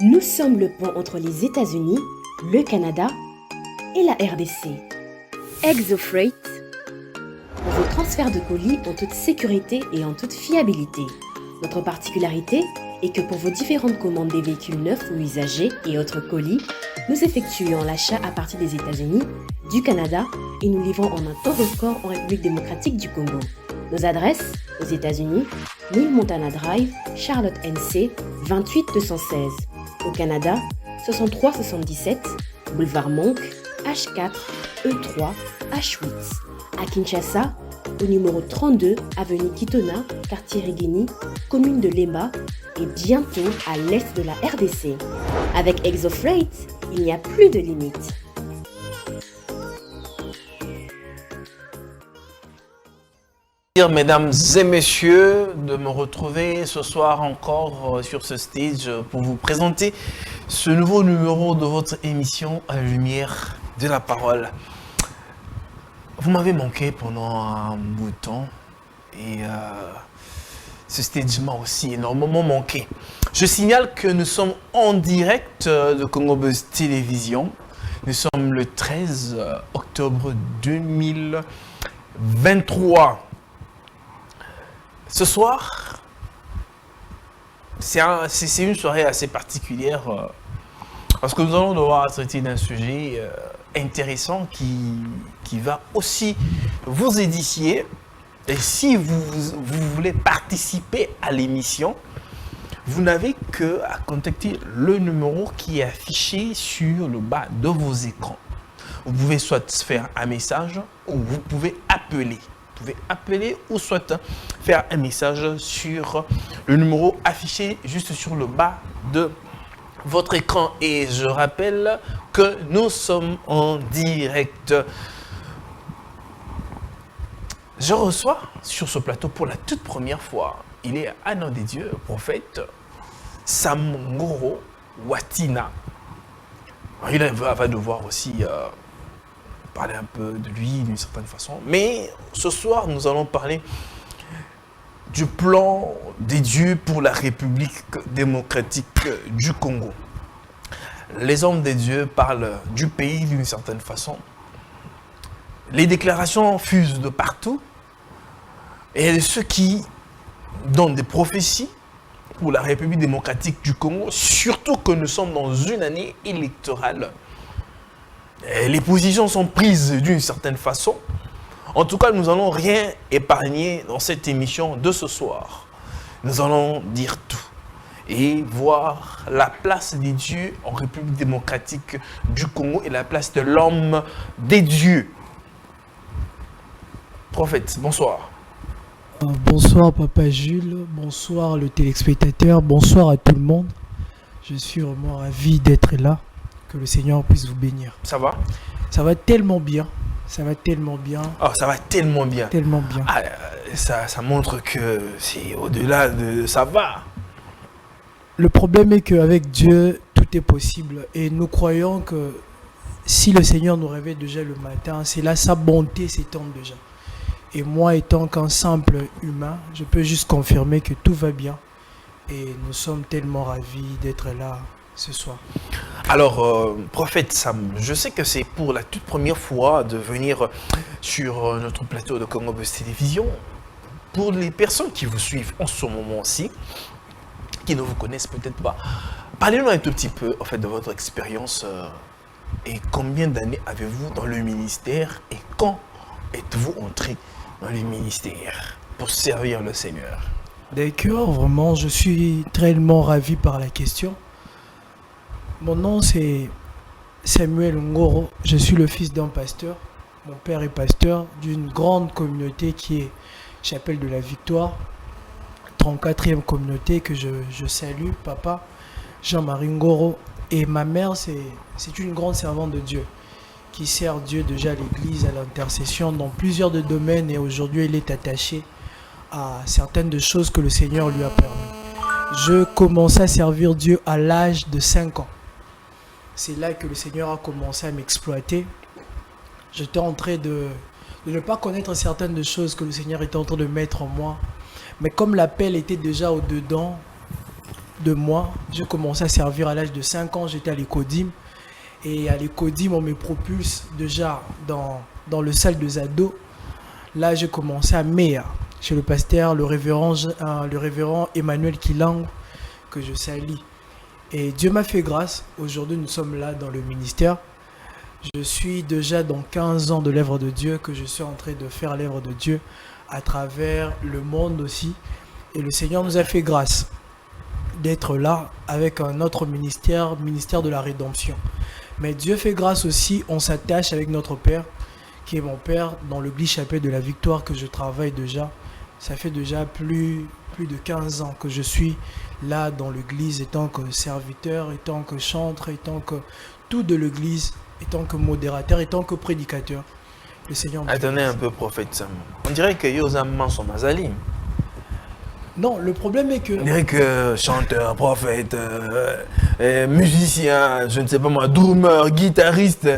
Nous sommes le pont entre les États-Unis, le Canada et la RDC. ExoFreight, pour vos transferts de colis en toute sécurité et en toute fiabilité. Notre particularité est que pour vos différentes commandes des véhicules neufs ou usagés et autres colis, nous effectuons l'achat à partir des États-Unis, du Canada et nous livrons en un temps record en République démocratique du Congo. Nos adresses aux États-Unis, 1000 Montana Drive, Charlotte NC, 28216. Au Canada, 6377, Boulevard Monk, H4, E3, H8. À Kinshasa, au numéro 32, avenue Kitona, quartier Rigini, commune de Lemba et bientôt à l'est de la RDC. Avec ExoFreight, il n'y a plus de limites. Mesdames et messieurs, de me retrouver ce soir encore sur ce stage pour vous présenter ce nouveau numéro de votre émission à la lumière de la parole. Vous m'avez manqué pendant un bout de temps et ce stage m'a aussi énormément manqué. Je signale que nous sommes en direct de Congo Buzz Télévision. Nous sommes le 13 octobre 2023. Ce soir, c'est une soirée assez particulière parce que nous allons devoir traiter d'un sujet intéressant qui va aussi vous édifier. Et si vous voulez participer à l'émission, vous n'avez qu'à contacter le numéro qui est affiché sur le bas de vos écrans. Vous pouvez soit faire un message ou vous pouvez appeler. Vous pouvez appeler ou soit faire un message sur le numéro affiché juste sur le bas de votre écran. Et je rappelle que nous sommes en direct. Je reçois sur ce plateau pour la toute première fois, il est un homme des dieux, prophète Samongoro Watina. Il va devoir aussi parler un peu de lui d'une certaine façon. Mais ce soir, nous allons parler du plan des dieux pour la République démocratique du Congo. Les hommes des dieux parlent du pays d'une certaine façon. Les déclarations fusent de partout. Et ceux qui donnent des prophéties pour la République démocratique du Congo, surtout que nous sommes dans une année électorale. Et les positions sont prises d'une certaine façon. En tout cas, nous n'allons rien épargner dans cette émission de ce soir. Nous allons dire tout et voir la place des dieux en République démocratique du Congo et la place de l'homme des dieux. Prophète, bonsoir. Bonsoir Papa Jules, bonsoir le téléspectateur, bonsoir à tout le monde. Je suis vraiment ravi d'être là. Que le Seigneur puisse vous bénir. Ça va? Ça va tellement bien. Ça va tellement bien. Oh, ça va tellement bien. Tellement bien. Ah, ça montre que c'est au-delà de ça va. Le problème est qu'avec Dieu, tout est possible. Et nous croyons que si le Seigneur nous réveille déjà le matin, c'est là sa bonté s'étend déjà. Et moi, étant qu'un simple humain, je peux juste confirmer que tout va bien. Et nous sommes tellement ravis d'être là ce soir. Alors, prophète Sam, je sais que c'est pour la toute première fois de venir sur notre plateau de Congo Buzz Télévision. Pour les personnes qui vous suivent en ce moment-ci, qui ne vous connaissent peut-être pas, parlez-nous un tout petit peu en fait, de votre expérience et combien d'années avez-vous dans le ministère et quand êtes-vous entré dans le ministère pour servir le Seigneur? D'accord, vraiment, je suis tellement ravi par la question. Mon nom c'est Samuel Ngoro, je suis le fils d'un pasteur. Mon père est pasteur d'une grande communauté qui est Chapelle de la Victoire, 34e communauté que je salue, papa Jean-Marie Ngoro. Et ma mère c'est une grande servante de Dieu qui sert Dieu déjà à l'église, à l'intercession dans plusieurs de domaines et aujourd'hui elle est attachée à certaines de choses que le Seigneur lui a permis. Je commençais à servir Dieu à l'âge de 5 ans. C'est là que le Seigneur a commencé à m'exploiter. J'étais en train de ne pas connaître certaines de choses que le Seigneur était en train de mettre en moi. Mais comme l'appel était déjà au-dedans, de moi. J'ai commencé à servir à l'âge de 5 ans, j'étais à l'Ecodim. Et à l'Ecodim, on me propulse déjà dans le salle de Zado. Là, j'ai commencé à Méa, chez le pasteur, le révérend Emmanuel Kilang, que je salue. Et Dieu m'a fait grâce. Aujourd'hui, nous sommes là dans le ministère. Je suis déjà dans 15 ans de l'œuvre de Dieu, que je suis en train de faire l'œuvre de Dieu à travers le monde aussi. Et le Seigneur nous a fait grâce d'être là avec un autre ministère de la rédemption. Mais Dieu fait grâce aussi, on s'attache avec notre Père, qui est mon Père, dans l'église Chapelle de la Victoire que je travaille déjà. Ça fait déjà plus de 15 ans que je suis là dans l'église, étant que serviteur, étant que chantre, étant que tout de l'église, étant que modérateur, étant que prédicateur. Le Seigneur me Attendez un peu, prophète Sam. On dirait que Yosaman sont Mazali. Non, le problème est que... On dirait que chanteur, prophète, musicien, je ne sais pas moi, drummer, guitariste,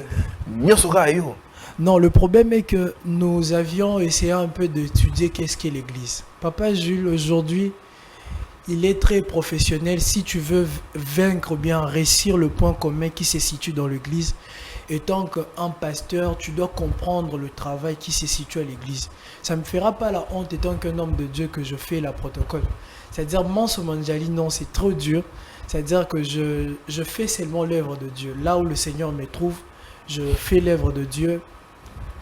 Mirsura yo. Non, le problème est que nous avions essayé un peu d'étudier qu'est-ce qu'est l'église. Papa Jules, aujourd'hui, il est très professionnel. Si tu veux vaincre ou bien réussir le point commun qui se situe dans l'église, étant qu'un pasteur, tu dois comprendre le travail qui se situe à l'église. Ça ne me fera pas la honte étant qu'un homme de Dieu que je fais la protocole. C'est-à-dire, Manso Manjali, non, c'est trop dur. C'est-à-dire que je fais seulement l'œuvre de Dieu. Là où le Seigneur me trouve, je fais l'œuvre de Dieu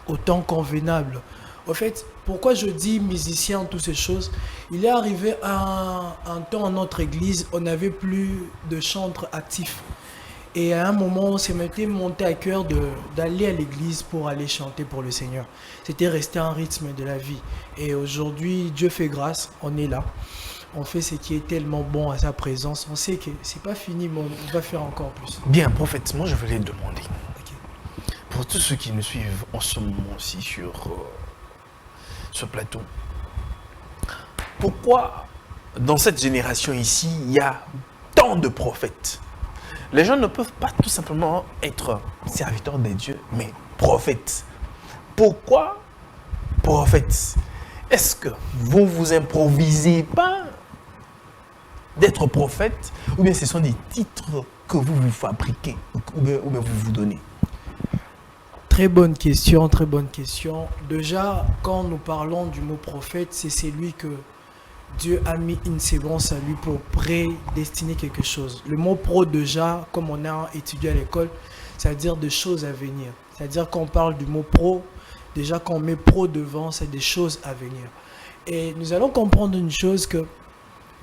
autant convenable. En fait, pourquoi je dis musicien, toutes ces choses, il est arrivé un temps à notre église, on n'avait plus de chantres actifs. Et à un moment, on s'est monté à cœur d'aller à l'église pour aller chanter pour le Seigneur. C'était resté un rythme de la vie. Et aujourd'hui, Dieu fait grâce, on est là. On fait ce qui est tellement bon à sa présence. On sait que c'est pas fini, mais on va faire encore plus. Bien, prophète, moi je voulais demander, Ok. pour tous ceux qui nous suivent en ce moment-ci sur ce plateau, pourquoi dans cette génération ici, il y a tant de prophètes? Les gens ne peuvent pas tout simplement être serviteurs des dieux, mais prophètes. Pourquoi prophètes? Est-ce que vous ne vous improvisez pas d'être prophète, ou bien ce sont des titres que vous vous fabriquez, ou bien vous vous donnez? Très bonne question, très bonne question. Déjà, quand nous parlons du mot prophète, c'est celui que Dieu a mis une séquence à lui pour prédestiner quelque chose. Le mot pro, déjà, comme on a étudié à l'école, ça veut dire des choses à venir. C'est-à-dire qu'on parle du mot pro, déjà quand on met pro devant, c'est des choses à venir. Et nous allons comprendre une chose, que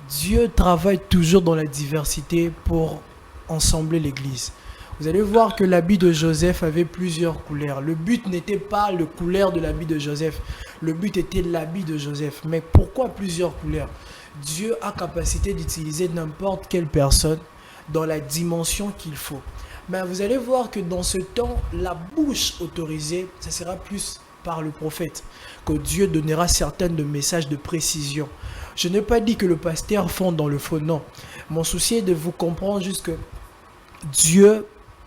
Dieu travaille toujours dans la diversité pour ensembler l'Église. Vous allez voir que l'habit de Joseph avait plusieurs couleurs. Le but n'était pas le couleur de l'habit de Joseph. Le but était l'habit de Joseph. Mais pourquoi plusieurs couleurs? Dieu a capacité d'utiliser n'importe quelle personne dans la dimension qu'il faut. Mais vous allez voir que dans ce temps, la bouche autorisée, ça sera plus par le prophète, que Dieu donnera certains de messages de précision. Je n'ai pas dit que le pasteur fonde dans le faux, non. Mon souci est de vous comprendre juste que Dieu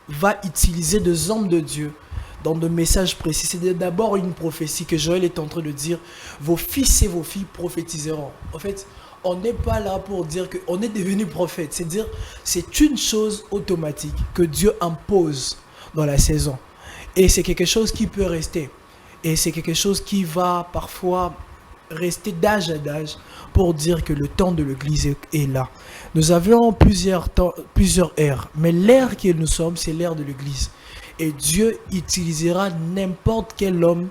va utiliser des hommes de Dieu dans de messages précis. C'est d'abord une prophétie que Joël est en train de dire. Vos fils et vos filles prophétiseront. En fait, on n'est pas là pour dire qu'on est devenu prophète. C'est-à-dire, c'est une chose automatique que Dieu impose dans la saison. Et c'est quelque chose qui peut rester. Et c'est quelque chose qui va parfois rester d'âge à d'âge pour dire que le temps de l'Église est là. Nous avions plusieurs ères, mais l'ère que nous sommes, c'est l'ère de l'Église. Et Dieu utilisera n'importe quel homme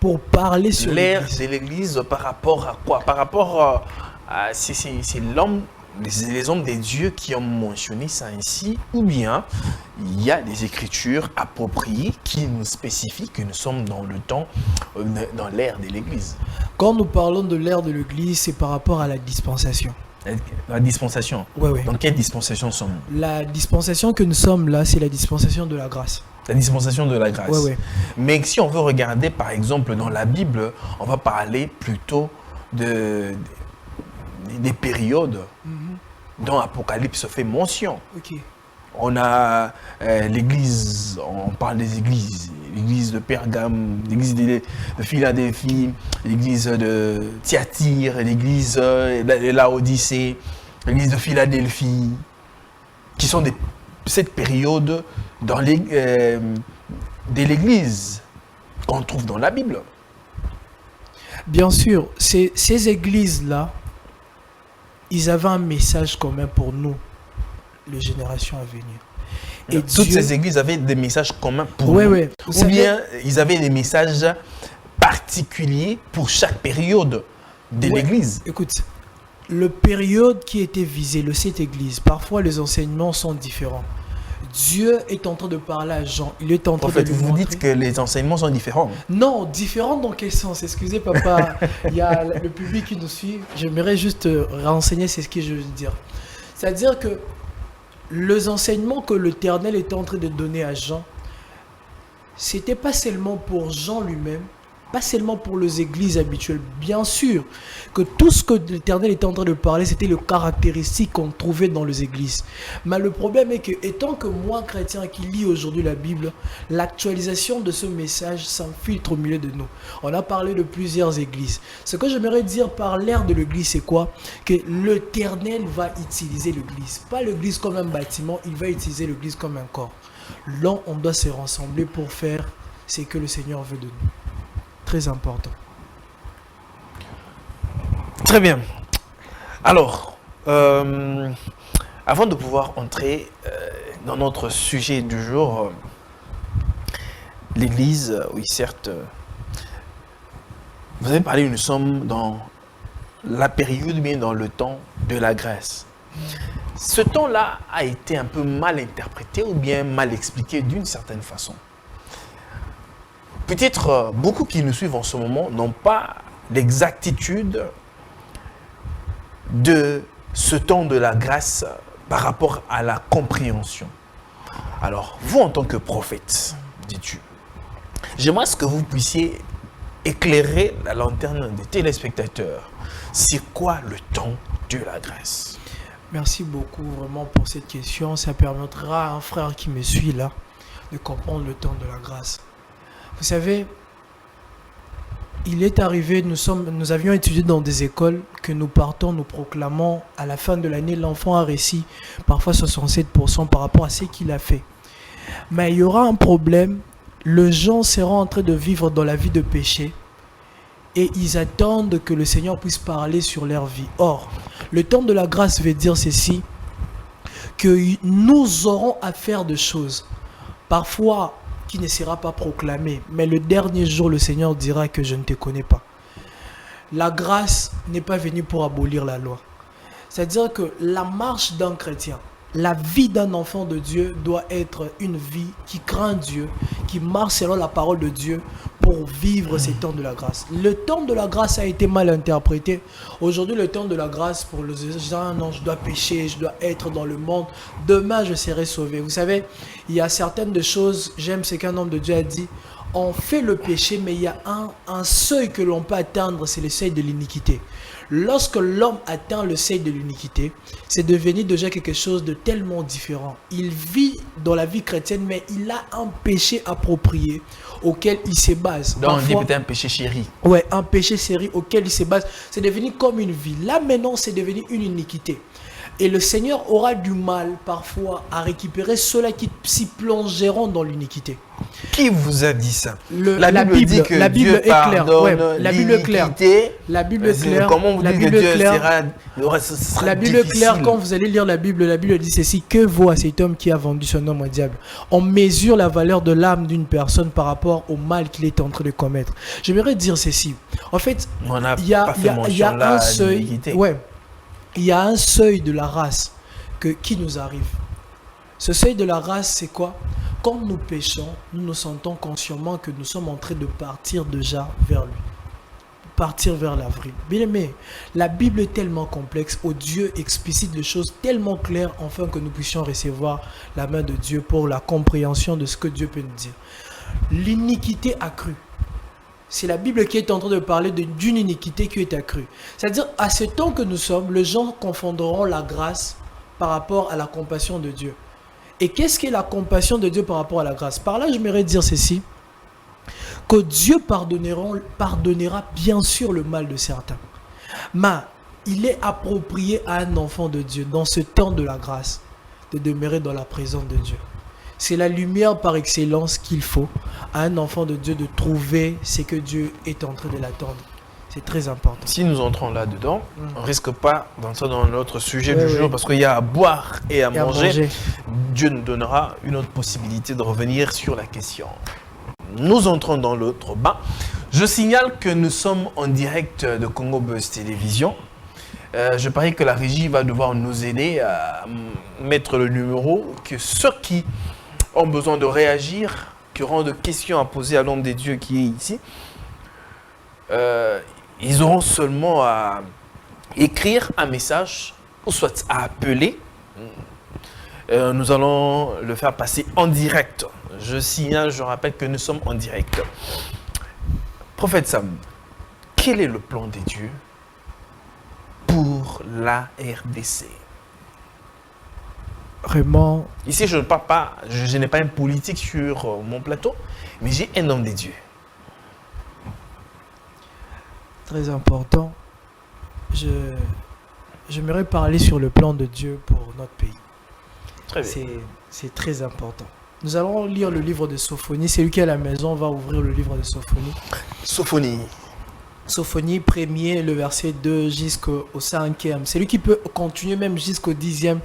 pour parler sur l'ère l'Église. de l'Église par rapport à quoi? Par rapport à c'est l'homme, les hommes des dieux qui ont mentionné ça ainsi, ou bien il y a des écritures appropriées qui nous spécifient que nous sommes dans le temps, dans l'ère de l'Église. Quand nous parlons de l'ère de l'Église, c'est par rapport à la dispensation. La dispensation. Ouais. Dans quelle dispensation sommes-nous? La dispensation que nous sommes là, c'est la dispensation de la grâce. La dispensation de la grâce. Ouais. Mais si on veut regarder, par exemple, dans la Bible, on va parler plutôt des périodes dont l'Apocalypse fait mention. Ok. On a l'église, on parle des églises, l'église de Pergame, l'église de Philadelphie, l'église de Thyatire, l'église de Laodicée. l'église de Philadelphie, qui sont cette période de l'église qu'on trouve dans la Bible. Bien sûr, ces églises-là, ils avaient un message commun pour nous, les générations à venir. Et Toutes Dieu- ces églises avaient des messages communs pour Ouais, nous. ouais. Vous Ou savez- bien ils avaient des messages particuliers pour chaque période de Ouais. l'église. Écoute, le période qui était visée, le cette église, parfois les enseignements sont différents. Dieu est en train de parler à Jean, il est en train En fait, de lui vous montrer... dites que les enseignements sont différents. Non, différents dans quel sens? Excusez papa, il y a le public qui nous suit, j'aimerais juste renseigner c'est ce que je veux dire. C'est-à-dire que les enseignements que l'Éternel était en train de donner à Jean, c'était pas seulement pour Jean lui-même, pas seulement pour les églises habituelles. Bien sûr que tout ce que l'Éternel était en train de parler, c'était les caractéristiques qu'on trouvait dans les églises. Mais le problème est que, étant que moi, chrétien qui lis aujourd'hui la Bible, l'actualisation de ce message s'infiltre au milieu de nous. On a parlé de plusieurs églises. Ce que j'aimerais dire par l'ère de l'église, c'est quoi? Que l'Éternel va utiliser l'église. Pas l'église comme un bâtiment, il va utiliser l'église comme un corps. Là, on doit se rassembler pour faire ce que le Seigneur veut de nous. Très important. Très bien. Alors, avant de pouvoir entrer dans notre sujet du jour, l'Église, oui certes, vous avez parlé, nous sommes dans la période, bien dans le temps de la grâce. Ce temps-là a été un peu mal interprété ou bien mal expliqué d'une certaine façon. Peut-être beaucoup qui nous suivent en ce moment n'ont pas l'exactitude de ce temps de la grâce par rapport à la compréhension. Alors, vous en tant que prophète, dis-tu, j'aimerais que vous puissiez éclairer la lanterne des téléspectateurs. C'est quoi le temps de la grâce? Merci beaucoup vraiment pour cette question. Ça permettra à un frère qui me suit là de comprendre le temps de la grâce. Vous savez, il est arrivé, nous avions étudié dans des écoles que nous partons, nous proclamons à la fin de l'année, l'enfant a réussi parfois 67% par rapport à ce qu'il a fait. Mais il y aura un problème, les gens seront en train de vivre dans la vie de péché et ils attendent que le Seigneur puisse parler sur leur vie. Or, le temps de la grâce veut dire ceci, que nous aurons à faire des choses, parfois qui ne sera pas proclamé, mais le dernier jour, le Seigneur dira que je ne te connais pas. La grâce n'est pas venue pour abolir la loi. C'est-à-dire que la marche d'un chrétien, la vie d'un enfant de Dieu doit être une vie qui craint Dieu, qui marche selon la parole de Dieu pour vivre ces temps de la grâce. Le temps de la grâce a été mal interprété. Aujourd'hui, le temps de la grâce pour les gens, non, je dois pécher, je dois être dans le monde. Demain, je serai sauvé. Vous savez, il y a certaines de choses, j'aime ce qu'un homme de Dieu a dit, on fait le péché, mais il y a un seuil que l'on peut atteindre, c'est le seuil de l'iniquité. Lorsque l'homme atteint le seuil de l'iniquité, c'est devenu déjà quelque chose de tellement différent. Il vit dans la vie chrétienne, mais il a un péché approprié auquel il se base. Donc, on dit Parfois, peut-être un péché chéri. ouais, un péché série auquel il se base. C'est devenu comme une vie. Là, maintenant, c'est devenu une iniquité. Et le Seigneur aura du mal, parfois, à récupérer ceux-là qui s'y plongeront dans l'iniquité. Qui vous a dit ça? La Bible dit que la Bible Dieu est claire. pardonne Ouais, la Bible est claire. l'iniquité. La Bible est claire. Comment vous La dites que Bible est Dieu claire. sera La Bible est difficile? claire, quand vous allez lire la Bible dit ceci, que vaut à cet homme qui a vendu son âme au diable? On mesure la valeur de l'âme d'une personne par rapport au mal qu'il est en train de commettre. J'aimerais dire ceci. En fait, On n'a il y a, pas il y fait a- il y mention a là un à seuil, l'iniquité. ouais, il y a un seuil de la race qui nous arrive. Ce seuil de la race, c'est quoi? Quand nous péchons, nous nous sentons consciemment que nous sommes en train de partir déjà vers lui. Partir vers l'avril. Bien aimé, la Bible est tellement complexe, où Dieu explicite les choses tellement claires, afin que nous puissions recevoir la main de Dieu pour la compréhension de ce que Dieu peut nous dire. L'iniquité accrue. C'est la Bible qui est en train de parler d'une iniquité qui est accrue. C'est-à-dire, à ce temps que nous sommes, les gens confondront la grâce par rapport à la compassion de Dieu. Et qu'est-ce qu'est la compassion de Dieu par rapport à la grâce? Par là, j'aimerais dire ceci, que Dieu pardonnera bien sûr le mal de certains. Mais il est approprié à un enfant de Dieu, dans ce temps de la grâce, de demeurer dans la présence de Dieu. C'est la lumière par excellence qu'il faut à un enfant de Dieu de trouver ce que Dieu est en train de l'attendre. C'est très important. Si nous entrons là-dedans, on ne risque pas d'entrer dans notre sujet Oui, du jour oui. parce qu'il y a à boire et à Et à manger. manger. Dieu nous donnera une autre possibilité de revenir sur la question. Nous entrons dans l'autre bain. Je signale que nous sommes en direct de Congo Buzz Télévision. Je parie que la régie va devoir nous aider à mettre le numéro, que ceux qui ont besoin de réagir, qui auront des questions à poser à l'homme des dieux qui est ici, ils auront seulement à écrire un message ou soit à appeler. Nous allons le faire passer en direct. Je signale, je rappelle que nous sommes en direct. Prophète Sam, quel est le plan des dieux pour la RDC? Vraiment, Ici, je ne parle pas, je n'ai pas un politique sur mon plateau, mais j'ai un homme des dieux. très important. J'aimerais parler sur le plan de Dieu pour notre pays. Très bien. C'est très important. Nous allons lire le livre de Sophonie. Celui qui est à la maison va ouvrir le livre de Sophonie. Sophonie. Sophonie 1er, le verset 2 jusqu'au 5e. Celui qui peut continuer même jusqu'au 10e,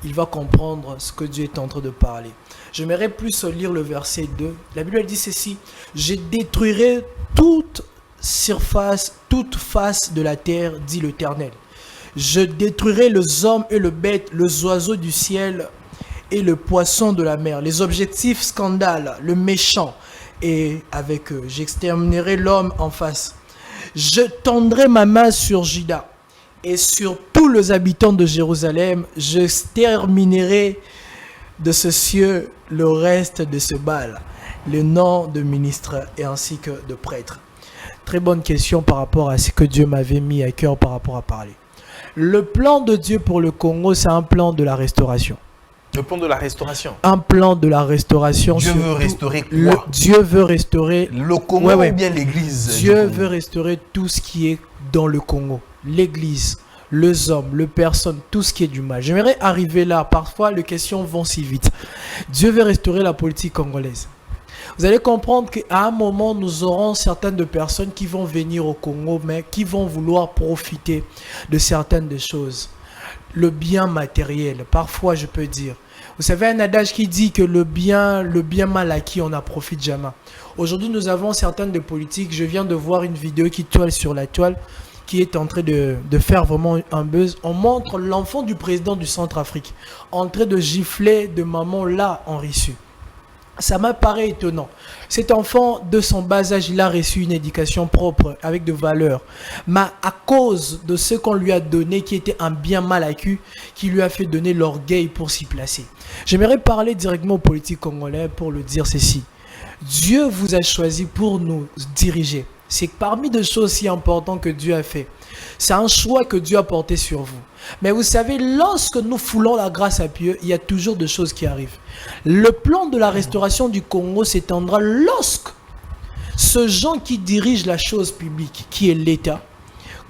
il va comprendre ce que Dieu est en train de parler. J'aimerais plus lire le verset 2. La Bible elle dit ceci: je détruirai toute surface, toute face de la terre, dit l'Éternel. Je détruirai les hommes et les bêtes, les oiseaux du ciel et le poisson de la mer, les objectifs scandales, le méchant, et avec eux, j'exterminerai l'homme en face. Je tendrai ma main sur Juda et sur tous les habitants de Jérusalem, j'exterminerai de ce cieux le reste de ce Baal, le nom de ministres et ainsi que de prêtres. Très bonne question par rapport à ce que Dieu m'avait mis à cœur par rapport à parler. Le plan de Dieu pour le Congo, c'est un plan de la restauration. Le plan de la restauration. Un plan de la restauration. Dieu veut surtout, restaurer quoi? Dieu veut restaurer. Le Congo Ouais, ouais. ou bien l'Église? Dieu du Congo? veut restaurer tout ce qui est dans le Congo. L'église, les hommes, les personnes, tout ce qui est du mal. J'aimerais arriver là. Parfois, les questions vont si vite. Dieu veut restaurer la politique congolaise. Vous allez comprendre qu'à un moment, nous aurons certaines de personnes qui vont venir au Congo, mais qui vont vouloir profiter de certaines des choses. Le bien matériel, parfois je peux dire. Vous savez, un adage qui dit que le bien mal acquis, on n'en profite jamais. Aujourd'hui, nous avons certaines de politiques. Je viens de voir une vidéo qui toile sur la toile, qui est en train de faire vraiment un buzz. On montre l'enfant du président du Centrafrique en train de gifler de maman là en reçu. Ça m'a paru étonnant. Cet enfant, de son bas âge, il a reçu une éducation propre, avec de valeurs. Mais à cause de ce qu'on lui a donné, qui était un bien mal acquis, qui lui a fait donner l'orgueil pour s'y placer. J'aimerais parler directement aux politiques congolais pour le dire ceci. Dieu vous a choisi pour nous diriger. C'est parmi des choses si importantes que Dieu a fait. C'est un choix que Dieu a porté sur vous. Mais vous savez, lorsque nous foulons la grâce à Dieu, il y a toujours des choses qui arrivent. Le plan de la restauration du Congo s'étendra lorsque ce gens qui dirige la chose publique, qui est l'État,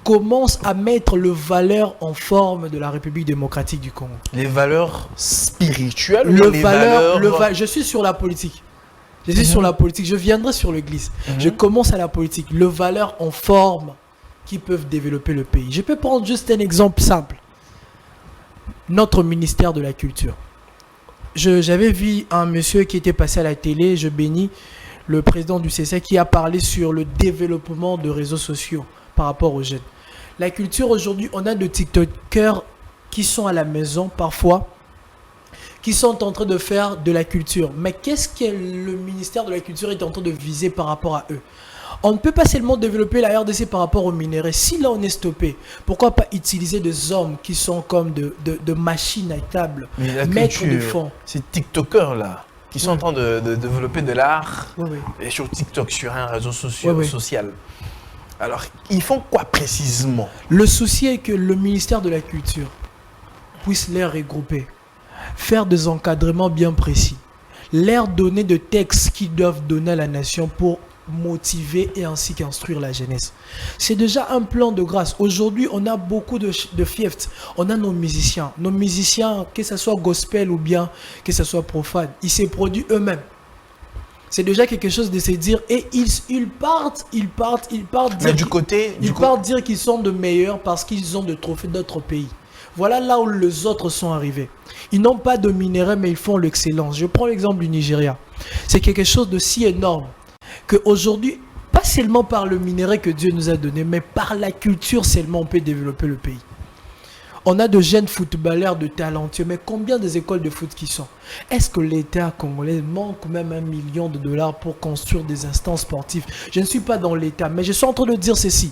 commence à mettre les valeurs en forme de la République démocratique du Congo. Les valeurs spirituelles ou les valeurs... Je suis sur la politique. Je suis sur la politique. Je viendrai sur l'église. Je commence à la politique. Les valeurs en forme qui peuvent développer le pays. Je peux prendre juste un exemple simple. Notre ministère de la Culture. J'avais vu un monsieur qui était passé à la télé, je bénis le président du CC, qui a parlé sur le développement de réseaux sociaux par rapport aux jeunes. La culture aujourd'hui, on a de TikTokers qui sont à la maison parfois, qui sont en train de faire de la culture. Mais qu'est-ce que le ministère de la Culture est en train de viser par rapport à eux? On ne peut pas seulement développer la RDC par rapport aux minerais. Si là on est stoppé, pourquoi pas utiliser des hommes qui sont comme de machines à table, mettre des fonds. Ces TikTokers là, qui sont en train de développer de l'art, et sur TikTok, sur un réseau social. Alors, ils font quoi précisément? Le souci est que le ministère de la Culture puisse les regrouper, faire des encadrements bien précis, leur donner des textes qu'ils doivent donner à la nation pour motiver et ainsi qu'instruire la jeunesse. C'est déjà un plan de grâce. Aujourd'hui, on a beaucoup de fiefs. On a nos musiciens, que ce soit gospel ou bien que ce soit profane, ils se produisent eux-mêmes. C'est déjà quelque chose de se dire, et ils partent Mais dire qu'ils sont de meilleurs parce qu'ils ont des trophées d'autres pays. Voilà là où les autres sont arrivés. Ils n'ont pas de minerais, mais ils font l'excellence. Je prends l'exemple du Nigeria. C'est quelque chose de si énorme qu'aujourd'hui, pas seulement par le minerai que Dieu nous a donné, mais par la culture seulement on peut développer le pays. On a de jeunes footballeurs de talentueux, mais combien des écoles de foot qui sont? Est-ce que l'État congolais manque même $1 million pour construire des instances sportives? Je ne suis pas dans l'État, mais je suis en train de dire ceci.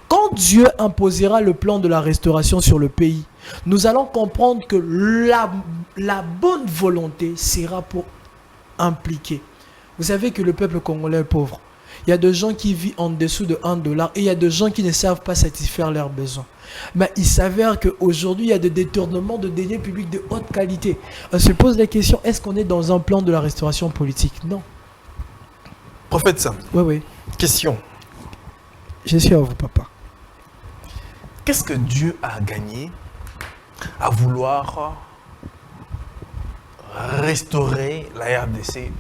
Quand Dieu imposera le plan de la restauration sur le pays, nous allons comprendre que la bonne volonté sera pour impliquer. Vous savez que le peuple congolais est pauvre. Il y a des gens qui vivent en dessous de $1 et il y a des gens qui ne savent pas satisfaire leurs besoins. Mais il s'avère qu'aujourd'hui, il y a des détournements de deniers publics de haute qualité. On se pose la question, est-ce qu'on est dans un plan de la restauration politique? Non. Prophète Sam. Oui. Question. Je suis à vous, papa. Qu'est-ce que Dieu a gagné à vouloir restaurer la RDC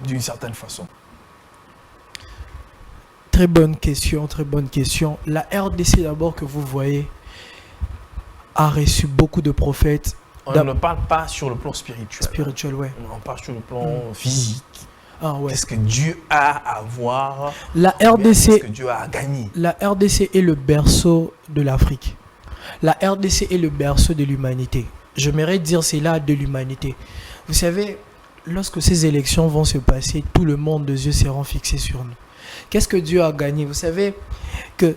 d'une certaine façon? Très bonne question. La RDC d'abord que vous voyez a reçu beaucoup de prophètes. On ne parle pas sur le plan spirituel. Spirituel, ouais. On parle sur le plan physique. Ah, ouais. Qu'est-ce que Dieu a à voir? La RDC, qu'est-ce que Dieu a gagné? La RDC est le berceau de l'Afrique. La RDC est le berceau de l'humanité. J'aimerais dire c'est là de l'humanité. Vous savez, lorsque ces élections vont se passer, tout le monde des yeux seront fixés sur nous. Qu'est-ce que Dieu a gagné? Vous savez que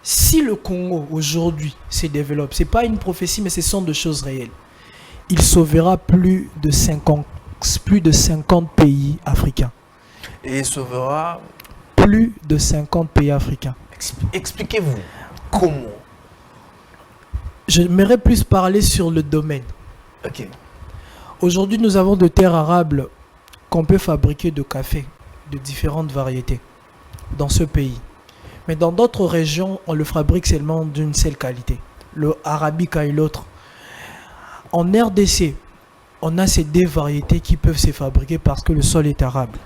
si le Congo aujourd'hui se développe, ce n'est pas une prophétie, mais ce sont des choses réelles. Il sauvera plus de 50 pays africains. Et il sauvera plus de 50 pays africains. Expliquez-vous comment. J'aimerais plus parler sur le domaine. Ok. Aujourd'hui, nous avons de terres arables qu'on peut fabriquer de café de différentes variétés dans ce pays. Mais dans d'autres régions, on le fabrique seulement d'une seule qualité. Le arabica et l'autre. En RDC, on a ces deux variétés qui peuvent se fabriquer parce que le sol est arable.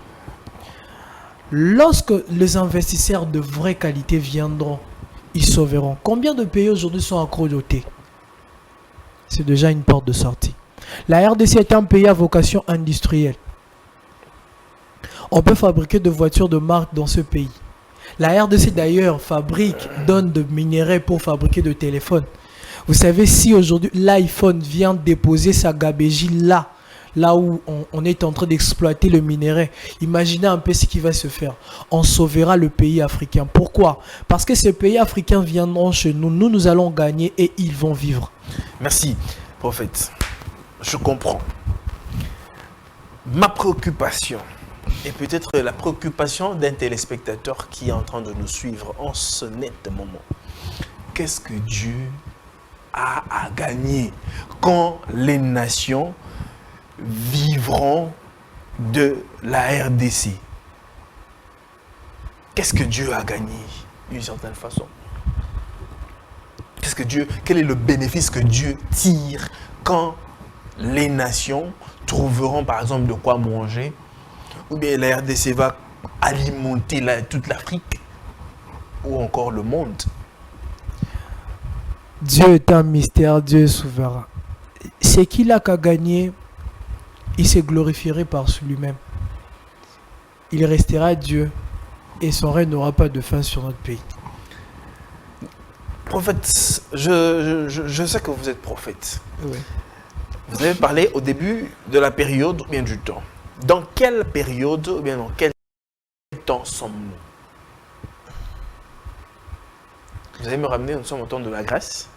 Lorsque les investisseurs de vraie qualité viendront, ils sauveront. Combien de pays aujourd'hui sont accros au thé? C'est déjà une porte de sortie. La RDC est un pays à vocation industrielle. On peut fabriquer de voitures de marque dans ce pays. La RDC d'ailleurs donne de minerais pour fabriquer de téléphones. Vous savez, si aujourd'hui l'iPhone vient déposer sa gabégie là où on est en train d'exploiter le minerai, imaginez un peu ce qui va se faire. On sauvera le pays africain. Pourquoi? Parce que ces pays africains viendront chez nous, nous allons gagner et ils vont vivre. Merci, prophète. Je comprends. Ma préoccupation, et peut-être la préoccupation d'un téléspectateur qui est en train de nous suivre en ce net moment. Qu'est-ce que Dieu a à gagner quand les nations vivront de la RDC? Qu'est-ce que Dieu a gagné d'une certaine façon? Quel est le bénéfice que Dieu tire quand les nations trouveront par exemple de quoi manger, ou bien la RDC va alimenter toute l'Afrique ou encore le monde? Dieu est un mystère, Dieu est souverain. Ce qu'il a qu'à gagner, il se glorifierait par lui-même. Il restera Dieu et son règne n'aura pas de fin sur notre pays. Prophète, je sais que vous êtes prophète. Oui. Vous avez parlé au début de la période ou bien du temps. Dans quelle période ou bien dans quel temps sommes-nous? Vous allez me ramener, nous sommes au temps de la grâce.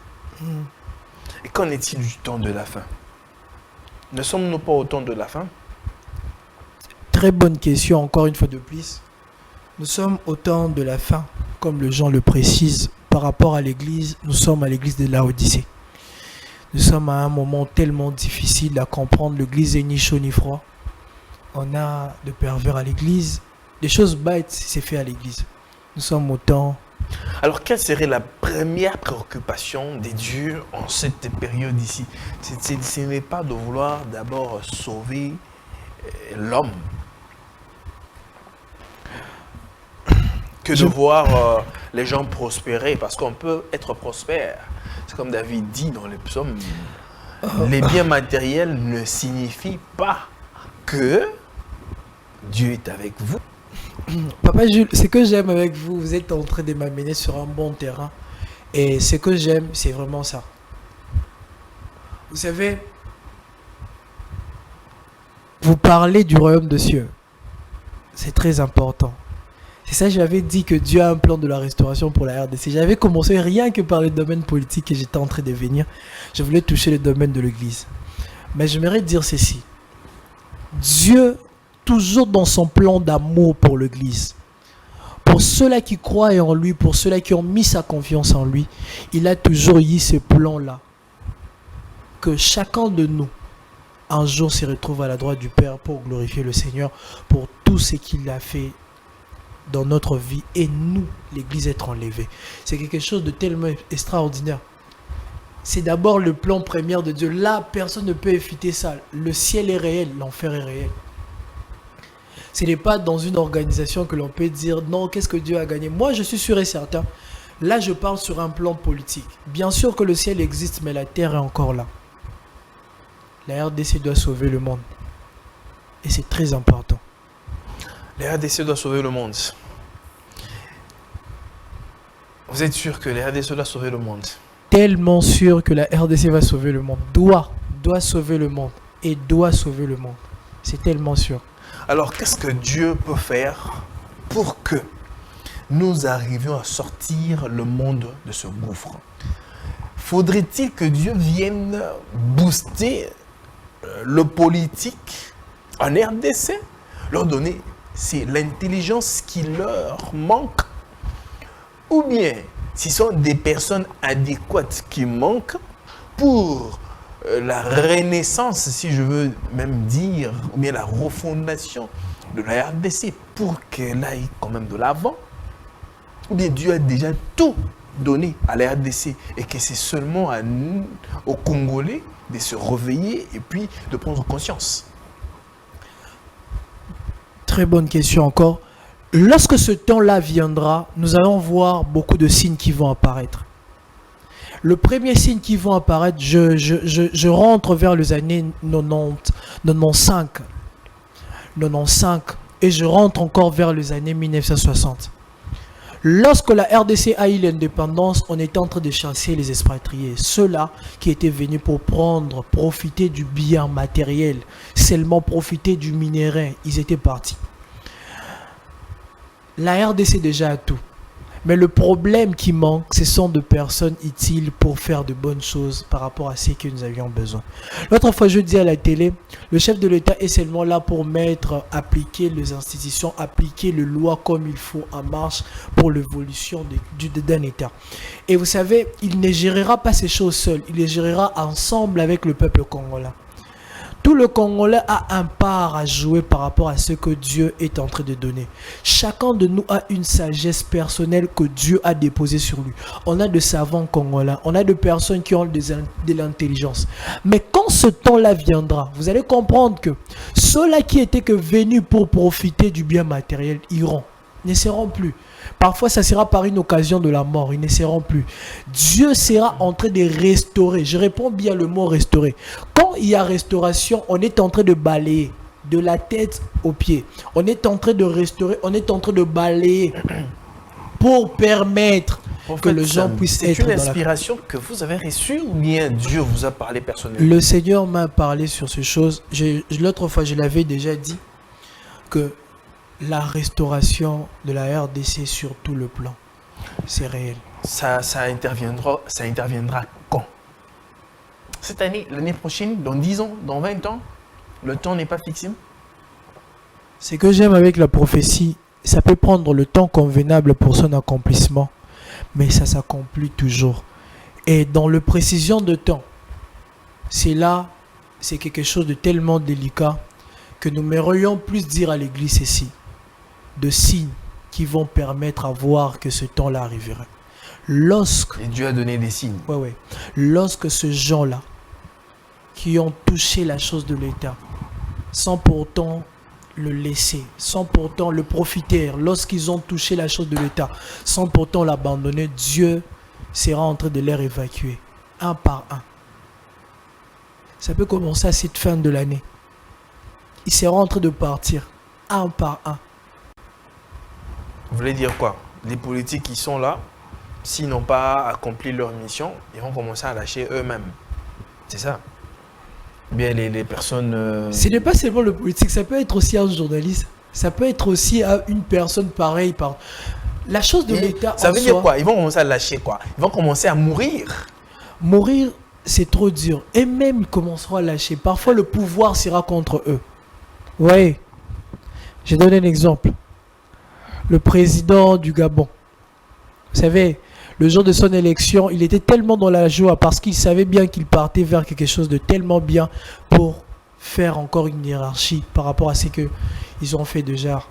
Et qu'en est-il du temps de la fin? Ne sommes-nous pas au temps de la fin? Très bonne question, encore une fois de plus. Nous sommes au temps de la fin, comme le Jean le précise. Par rapport à l'église, nous sommes à l'église de Laodicée. Nous sommes à un moment tellement difficile à comprendre. L'église est ni chaud ni froid. On a de pervers à l'église des choses bêtes, c'est fait à l'église. Nous sommes au temps. Alors, quelle serait la première préoccupation des dieux en cette période ici? Ce n'est pas de vouloir d'abord sauver l'homme, que de voir les gens prospérer, parce qu'on peut être prospère. C'est comme David dit dans les psaumes, les biens matériels ne signifient pas que Dieu est avec vous. Papa Jules, ce que j'aime avec vous, vous êtes en train de m'amener sur un bon terrain. Et ce que j'aime, c'est vraiment ça. Vous savez, vous parlez du royaume de cieux. C'est très important. C'est ça, j'avais dit que Dieu a un plan de la restauration pour la RDC. J'avais commencé rien que par le domaine politique et j'étais en train de venir. Je voulais toucher le domaine de l'église. Mais j'aimerais dire ceci. Dieu, toujours dans son plan d'amour pour l'église, pour ceux-là qui croient en lui, pour ceux-là qui ont mis sa confiance en lui, il a toujours eu ce plan-là. Que chacun de nous, un jour, se retrouve à la droite du Père pour glorifier le Seigneur, pour tout ce qu'il a fait dans notre vie et nous, l'église, être enlevée. C'est quelque chose de tellement extraordinaire. C'est d'abord le plan premier de Dieu. Là, personne ne peut éviter ça. Le ciel est réel, l'enfer est réel. Ce n'est pas dans une organisation que l'on peut dire non, qu'est-ce que Dieu a gagné. Moi, je suis sûr et certain. Là, je parle sur un plan politique. Bien sûr que le ciel existe, mais la terre est encore là. La RDC doit sauver le monde. Et c'est très important. La RDC doit sauver le monde. Vous êtes sûr que la RDC doit sauver le monde? Tellement sûr que la RDC va sauver le monde. Doit sauver le monde. Et doit sauver le monde. C'est tellement sûr. Alors, qu'est-ce que Dieu peut faire pour que nous arrivions à sortir le monde de ce gouffre? Faudrait-il que Dieu vienne booster le politique en RDC? Leur donner, c'est l'intelligence qui leur manque? Ou bien, ce sont des personnes adéquates qui manquent pour la renaissance, si je veux même dire, ou bien la refondation de la RDC pour qu'elle aille quand même de l'avant? Ou bien Dieu a déjà tout donné à la RDC et que c'est seulement à nous, aux Congolais, de se réveiller et puis de prendre conscience? Très bonne question encore. Lorsque ce temps-là viendra, nous allons voir beaucoup de signes qui vont apparaître. Le premier signe qui va apparaître, je rentre vers les années 95 et je rentre encore vers les années 1960. Lorsque la RDC a eu l'indépendance, on était en train de chasser les expatriés. Ceux-là qui étaient venus pour profiter du bien matériel, seulement profiter du minerai, ils étaient partis. La RDC déjà a tout. Mais le problème qui manque, ce sont de personnes utiles pour faire de bonnes choses par rapport à ce que nous avions besoin. L'autre fois, je dis à la télé, le chef de l'État est seulement là pour appliquer les institutions, appliquer les lois comme il faut en marche pour l'évolution d'un État. Et vous savez, il ne gérera pas ces choses seul, il les gérera ensemble avec le peuple congolais. Tout le Congolais a un part à jouer par rapport à ce que Dieu est en train de donner. Chacun de nous a une sagesse personnelle que Dieu a déposée sur lui. On a de savants Congolais, on a de personnes qui ont de l'intelligence. Mais quand ce temps-là viendra, vous allez comprendre que ceux-là qui étaient venus pour profiter du bien matériel iront, ne seront plus. Parfois, ça sera par une occasion de la mort. Ils ne seront plus. Dieu sera en train de restaurer. Je réponds bien le mot restaurer. Quand il y a restauration, on est en train de balayer de la tête aux pieds. On est en train de restaurer, on est en train de balayer pour permettre que les gens puissent être dans la... C'est une inspiration que vous avez reçue ou bien Dieu vous a parlé personnellement? Le Seigneur m'a parlé sur ces choses. L'autre fois, je l'avais déjà dit que la restauration de la RDC sur tout le plan, c'est réel. Ça interviendra quand? Cette année, l'année prochaine, dans 10 ans, dans 20 ans? Le temps n'est pas fixé? Ce que j'aime avec la prophétie, ça peut prendre le temps convenable pour son accomplissement, mais ça s'accomplit toujours. Et dans le précision de temps, c'est quelque chose de tellement délicat que nous aimerions plus dire à l'église ceci. de signes qui vont permettre à voir que ce temps-là arriverait. Lorsque, Et Dieu a donné des signes. lorsque ces gens-là qui ont touché la chose de l'État, sans pourtant le laisser, sans pourtant le profiter, lorsqu'ils ont touché la chose de l'État, sans pourtant l'abandonner, Dieu sera en train de les évacuer, un par un. Ça peut commencer à cette fin de l'année. Ils seront en train de partir, un par un. Vous voulez dire quoi? Les politiques qui sont là, s'ils n'ont pas accompli leur mission, ils vont commencer à lâcher eux-mêmes. C'est ça. Bien, les personnes... Ce n'est pas seulement le politique, ça peut être aussi un journaliste. Ça peut être aussi une personne pareille. La chose de l'État. Ça veut dire quoi? Ils vont commencer à lâcher quoi? Ils vont commencer à mourir. Mourir, c'est trop dur. Et même ils commenceront à lâcher. Parfois, le pouvoir sera contre eux. Oui. Je donne un exemple. Le président du Gabon. Vous savez, le jour de son élection, il était tellement dans la joie parce qu'il savait bien qu'il partait vers quelque chose de tellement bien pour faire encore une hiérarchie par rapport à ce qu'ils ont fait déjà,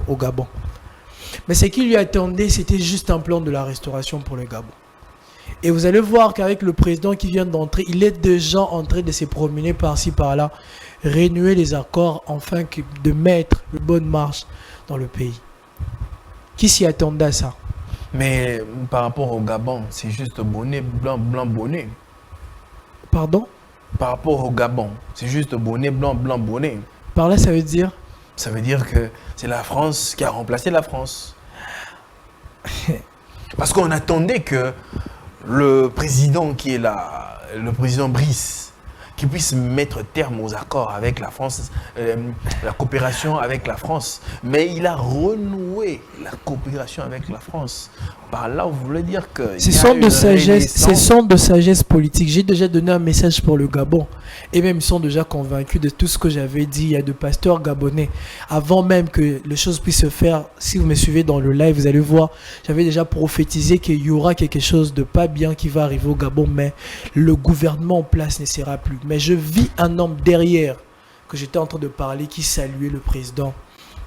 au Gabon. Mais ce qui lui attendait, c'était juste un plan de la restauration pour le Gabon. Et vous allez voir qu'avec le président qui vient d'entrer, il est déjà en train de se promener par-ci par-là, renouer les accords afin de mettre une bonne marche dans le pays. Qui s'y attendait à ça? Mais par rapport au Gabon, c'est juste bonnet, blanc, blanc, bonnet. Pardon? Par rapport au Gabon, c'est juste bonnet, blanc, blanc, bonnet. Par là, ça veut dire? Ça veut dire que c'est la France qui a remplacé la France. Parce qu'on attendait que le président qui est là, le président Brice, qui puisse mettre terme aux accords avec la France, la coopération avec la France. Mais il a renoué la coopération avec la France. Par là, vous voulez dire que... C'est son de sagesse politique. J'ai déjà donné un message pour le Gabon. Et même ils sont déjà convaincus de tout ce que j'avais dit. Il y a de pasteurs gabonais. Avant même que les choses puissent se faire, si vous me suivez dans le live, vous allez voir, j'avais déjà prophétisé qu'il y aura quelque chose de pas bien qui va arriver au Gabon. Mais le gouvernement en place ne sera plus. Mais je vis un homme derrière que j'étais en train de parler qui saluait le président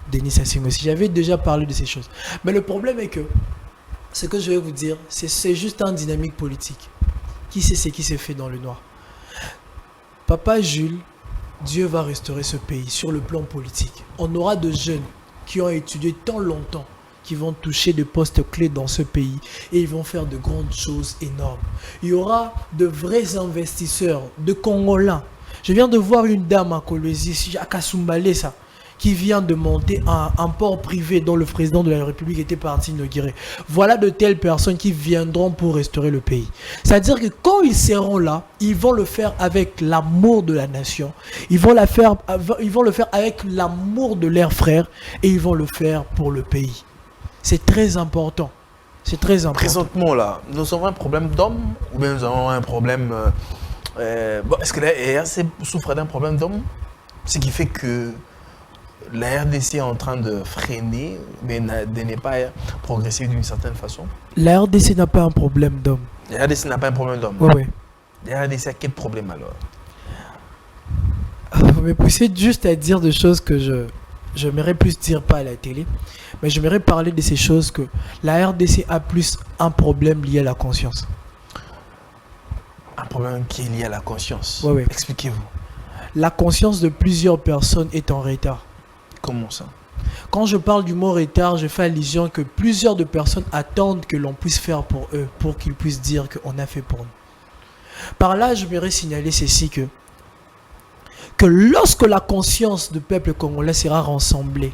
Denis Sassou Nguesso. J'avais déjà parlé de ces choses. Mais le problème est que ce que je vais vous dire, c'est juste une dynamique politique. Qui sait ce qui s'est fait dans le noir? Papa Jules, Dieu va restaurer ce pays sur le plan politique. On aura de jeunes qui ont étudié tant longtemps, qui vont toucher des postes clés dans ce pays et ils vont faire de grandes choses énormes. Il y aura de vrais investisseurs, de Congolais. Je viens de voir une dame à Kolwezi, à Kasumbalé, ça, qui vient de monter un port privé dont le président de la République était parti inaugurer. Voilà de telles personnes qui viendront pour restaurer le pays. C'est-à-dire que quand ils seront là, ils vont le faire avec l'amour de la nation. Ils vont le faire avec l'amour de leurs frères et ils vont le faire pour le pays. C'est très important. C'est très important. Présentement, là, nous avons un problème d'homme ou bien nous avons un problème... est-ce que la RDC souffre d'un problème d'homme? Ce qui fait que la RDC est en train de freiner, mais de ne pas progresser d'une certaine façon. La RDC n'a pas un problème d'homme. La RDC n'a pas un problème d'homme. Oui. La RDC a quel problème alors? Vous me poussez juste à dire des choses que je n'aimerais plus dire pas à la télé, mais j'aimerais parler de ces choses que la RDC a plus un problème lié à la conscience. Un problème qui est lié à la conscience. Oui. Expliquez-vous. La conscience de plusieurs personnes est en retard. Comment ça? Quand je parle du mot retard, je fais allusion que plusieurs de personnes attendent que l'on puisse faire pour eux, pour qu'ils puissent dire qu'on a fait pour nous. Par là, je voudrais signaler ceci que lorsque la conscience du peuple congolais sera rassemblée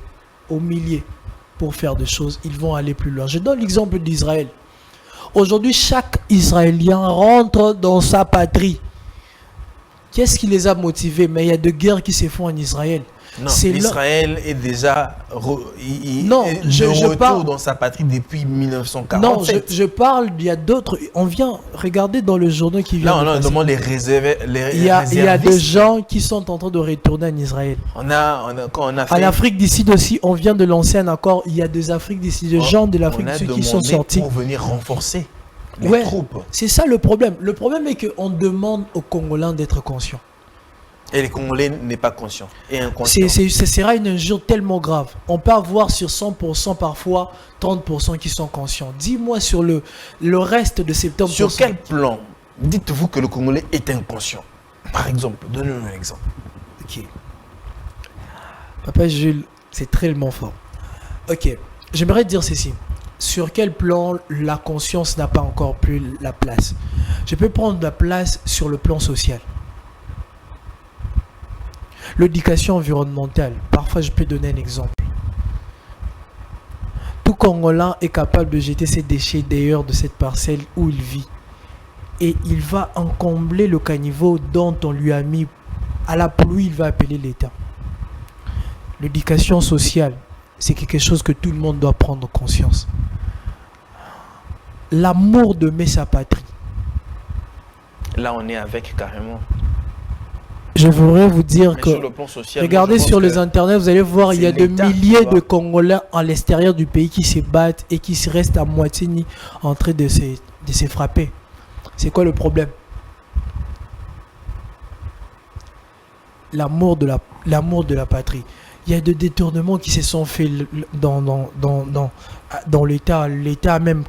au milliers pour faire des choses, ils vont aller plus loin. Je donne l'exemple d'Israël. Aujourd'hui, chaque Israélien rentre dans sa patrie. Qu'est-ce qui les a motivés? Mais il y a de guerres qui se font en Israël. Non, Israël est déjà retour dans sa patrie depuis 1947. Non, je parle, il y a d'autres. On vient regarder dans le journal qui vient. Non, on demande les réservistes. Il y a des gens qui sont en train de retourner en Israël. On a fait... En Afrique du Sud aussi, on vient de lancer un accord. Il y a des Afriques du Sud, des gens de l'Afrique du Sud qui sont sortis. Pour venir renforcer les troupes. C'est ça le problème. Le problème est qu'on demande aux Congolais d'être conscients. Et les Congolais n'est pas conscient et inconscient. Ce sera une injure tellement grave. On peut avoir sur 100% parfois 30% qui sont conscients. Dis-moi sur le reste de 70%. Sur quel plan dites-vous que le Congolais est inconscient? Par exemple, donnez-nous un exemple. Ok. Papa Jules, c'est tellement fort. Ok, j'aimerais dire ceci. Sur quel plan la conscience n'a pas encore pris la place? Je peux prendre la place sur le plan social. L'éducation environnementale, parfois je peux donner un exemple. Tout Congolais est capable de jeter ses déchets d'ailleurs de cette parcelle où il vit. Et il va encombrer le caniveau dont on lui a mis à la pluie, il va appeler l'État. L'éducation sociale, c'est quelque chose que tout le monde doit prendre conscience. L'amour d'aimer sa patrie. Là, on est avec carrément. Je voudrais vous dire Mais que, sur le plan social, regardez moi, je sur pense les que internets, vous allez voir, il y a c'est des l'État, milliers tu vois. de Congolais à l'extérieur du pays qui se battent et qui se restent à moitié ni en train de se frapper. C'est quoi le problème? L'amour de la patrie. Il y a des détournements qui se sont faits dans l'État. L'État a même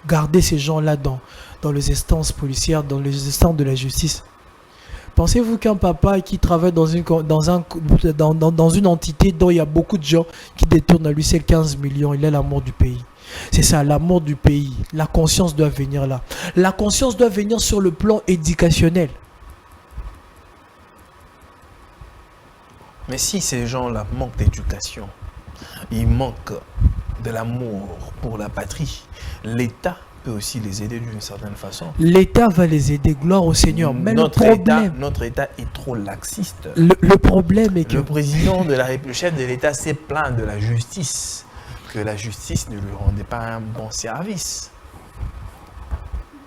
gardé ces gens-là dans les instances policières, dans les instances de la justice. Pensez-vous qu'un papa qui travaille dans une entité dont il y a beaucoup de gens qui détournent à lui ses 15 millions, il a l'amour du pays? C'est ça, l'amour du pays. La conscience doit venir là. La conscience doit venir sur le plan éducationnel. Mais si ces gens-là manquent d'éducation, ils manquent de l'amour pour la patrie, l'État peut aussi les aider d'une certaine façon. L'État va les aider, gloire au Seigneur. Mais notre État est trop laxiste. Le problème est que... Le président de la République, le chef de l'État s'est plaint de la justice, que la justice ne lui rendait pas un bon service.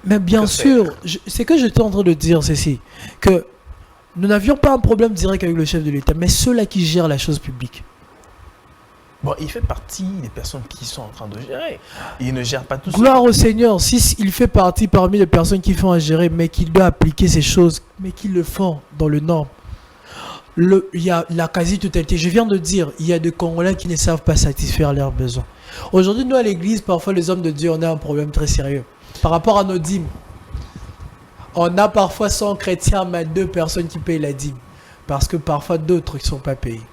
Mais bien sûr, c'est que j'étais en train de dire ceci, que nous n'avions pas un problème direct avec le chef de l'État, mais ceux-là qui gèrent la chose publique. Bon, il fait partie des personnes qui sont en train de gérer. Il ne gère pas tout seul. Gloire au Seigneur, si il fait partie parmi les personnes qui font à gérer, mais qu'il doit appliquer ces choses, mais qu'ils le font dans le norme. Il y a la quasi-totalité. Je viens de dire, il y a des Congolais qui ne savent pas satisfaire leurs besoins. Aujourd'hui, nous à l'église, parfois les hommes de Dieu, on a un problème très sérieux. Par rapport à nos dîmes, on a parfois 100 chrétiens, mais 2 personnes qui payent la dîme. Parce que parfois d'autres ne sont pas payés.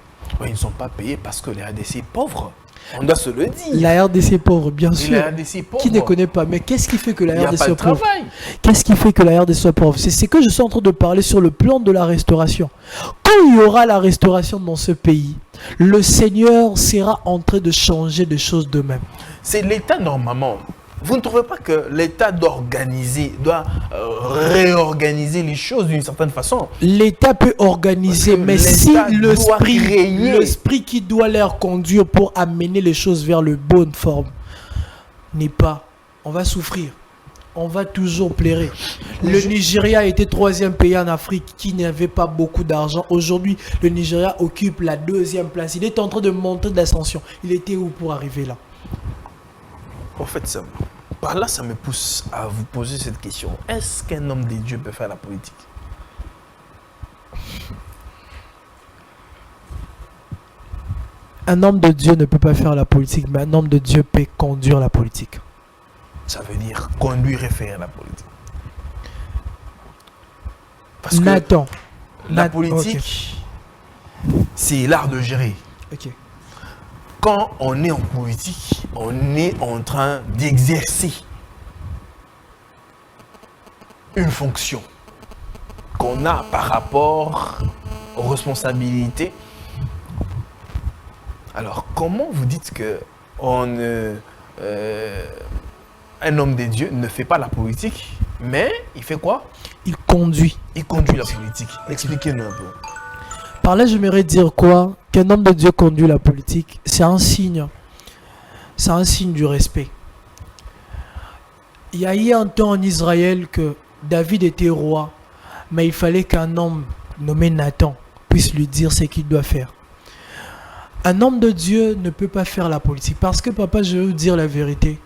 Oui, ils ne sont pas payés parce que les RDC est pauvre. On doit se le dire. La RDC pauvre, bien sûr. La RDC pauvre. Qui ne connaît pas? Mais qu'est-ce qui fait que la RDC est pauvre? Qu'est-ce qui fait que la RDC soit pauvre? C'est ce que je suis en train de parler sur le plan de la restauration. Quand il y aura la restauration dans ce pays, le Seigneur sera en train de changer des choses de même. C'est l'État normalement. Vous ne trouvez pas que l'État doit réorganiser les choses d'une certaine façon? L'État peut organiser, mais si l'esprit qui doit leur conduire pour amener les choses vers la bonne forme n'est pas, on va souffrir. On va toujours pleurer. Le Nigeria était 3e pays en Afrique qui n'avait pas beaucoup d'argent. Aujourd'hui, le Nigeria occupe la 2e place. Il est en train de monter d'ascension. Il était où pour arriver là? En fait, par là, ça me pousse à vous poser cette question. Est-ce qu'un homme de Dieu peut faire la politique? Un homme de Dieu ne peut pas faire la politique, mais un homme de Dieu peut conduire la politique. Ça veut dire conduire et faire la politique. Parce Nathan. Que la politique, c'est l'art de gérer. Ok. Quand on est en politique, on est en train d'exercer une fonction qu'on a par rapport aux responsabilités. Alors, comment vous dites que un homme de Dieu ne fait pas la politique, mais il fait quoi? Il conduit. Il conduit la politique. Expliquez-nous un peu. Par là, j'aimerais dire quoi? Qu'un homme de Dieu conduit la politique, c'est un signe. C'est un signe du respect. Il y a eu un temps en Israël que David était roi, mais il fallait qu'un homme nommé Nathan puisse lui dire ce qu'il doit faire. Un homme de Dieu ne peut pas faire la politique. Parce que, papa, je vais vous dire la vérité.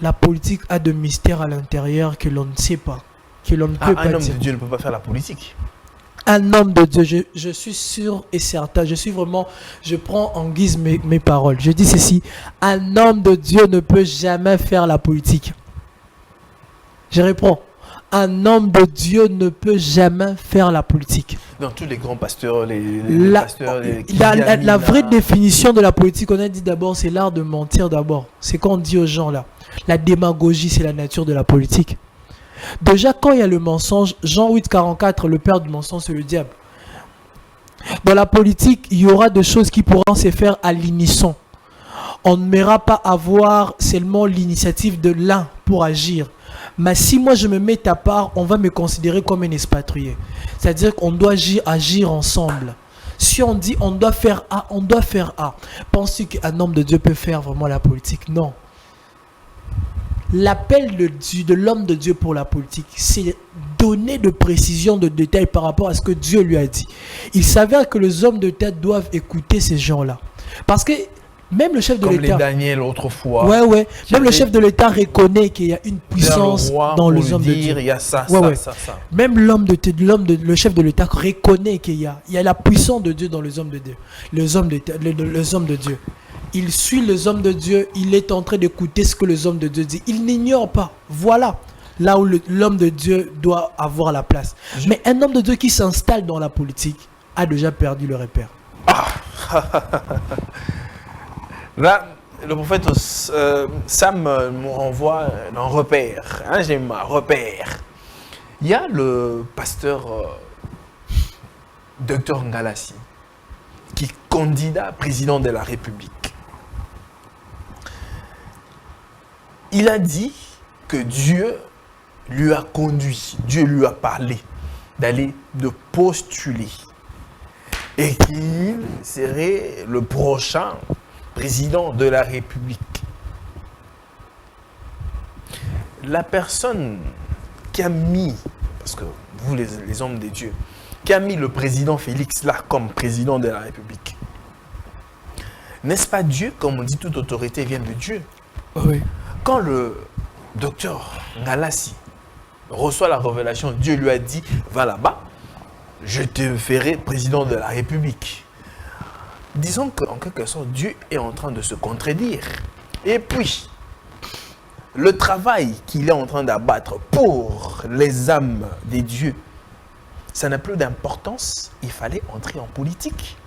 La politique a de mystères à l'intérieur que l'on ne sait pas, que l'on ne peut pas Un homme dire. de Dieu ne peut pas faire la politique. un homme de Dieu, je suis sûr et certain, je prends en guise mes paroles. Je dis ceci, un homme de Dieu ne peut jamais faire la politique. Je réponds, un homme de Dieu ne peut jamais faire la politique. Dans tous les grands pasteurs, la vraie définition de la politique, on a dit d'abord, c'est l'art de mentir d'abord. C'est qu'on dit aux gens là. La démagogie, c'est la nature de la politique. Déjà, quand il y a le mensonge, Jean 8,44, le père du mensonge, c'est le diable. Dans la politique, il y aura des choses qui pourront se faire à l'unisson. On ne m'aura pas avoir seulement l'initiative de l'un pour agir. Mais si moi je me mets à part, on va me considérer comme un expatrié. C'est-à-dire qu'on doit agir ensemble. Si on dit on doit faire A, on doit faire A. Penses-tu qu'un homme de Dieu peut faire vraiment la politique? Non. L'appel de l'homme de Dieu pour la politique, c'est donner de précision, de détails par rapport à ce que Dieu lui a dit. Il s'avère que les hommes de tête doivent écouter ces gens-là. Parce que même le chef de l'État... Comme les Daniel autrefois. Ouais. Même le chef de l'État reconnaît qu'il y a une puissance dans les hommes de Dieu. Il y a ça. Même le chef de l'État reconnaît qu'il y a la puissance de Dieu dans les hommes de Dieu. Les hommes de Dieu. Il suit les hommes de Dieu, il est en train d'écouter ce que les hommes de Dieu disent. Il n'ignore pas. Voilà là où l'homme de Dieu doit avoir la place. Mais un homme de Dieu qui s'installe dans la politique a déjà perdu le repère. Là, le prophète Sam me renvoie d'un repère. J'ai ma repère. Il y a le pasteur Dr Ngalassi qui est candidat président de la République. Il a dit que Dieu lui a conduit, Dieu lui a parlé de postuler et qu'il serait le prochain président de la République. La personne qui a mis, parce que vous les hommes de Dieu, qui a mis le président Félix là comme président de la République, n'est-ce pas Dieu? Comme on dit, toute autorité vient de Dieu. Oui. Quand le docteur Ngalassi reçoit la révélation, Dieu lui a dit, va là-bas, je te ferai président de la République. Disons qu'en quelque sorte, Dieu est en train de se contredire. Et puis, le travail qu'il est en train d'abattre pour les âmes des dieux, ça n'a plus d'importance, il fallait entrer en politique.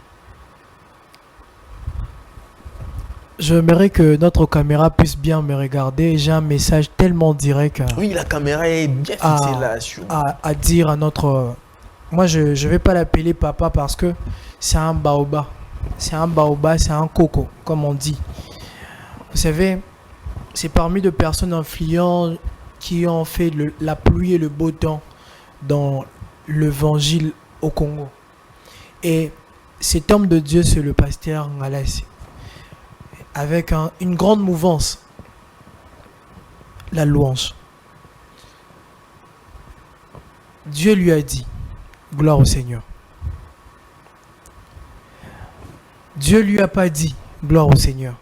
J'aimerais que notre caméra puisse bien me regarder. J'ai un message tellement direct Oui, la caméra est bien fixée là. À dire à notre... Moi, je ne vais pas l'appeler papa parce que c'est un baobab. C'est un baobab, c'est un coco, comme on dit. Vous savez, c'est parmi de personnes influentes qui ont fait la pluie et le beau temps dans l'évangile au Congo. Et cet homme de Dieu, c'est le pasteur Ngalassi. Avec une grande mouvance, la louange. Dieu lui a dit, gloire au Seigneur. Dieu lui a pas dit, gloire au Seigneur.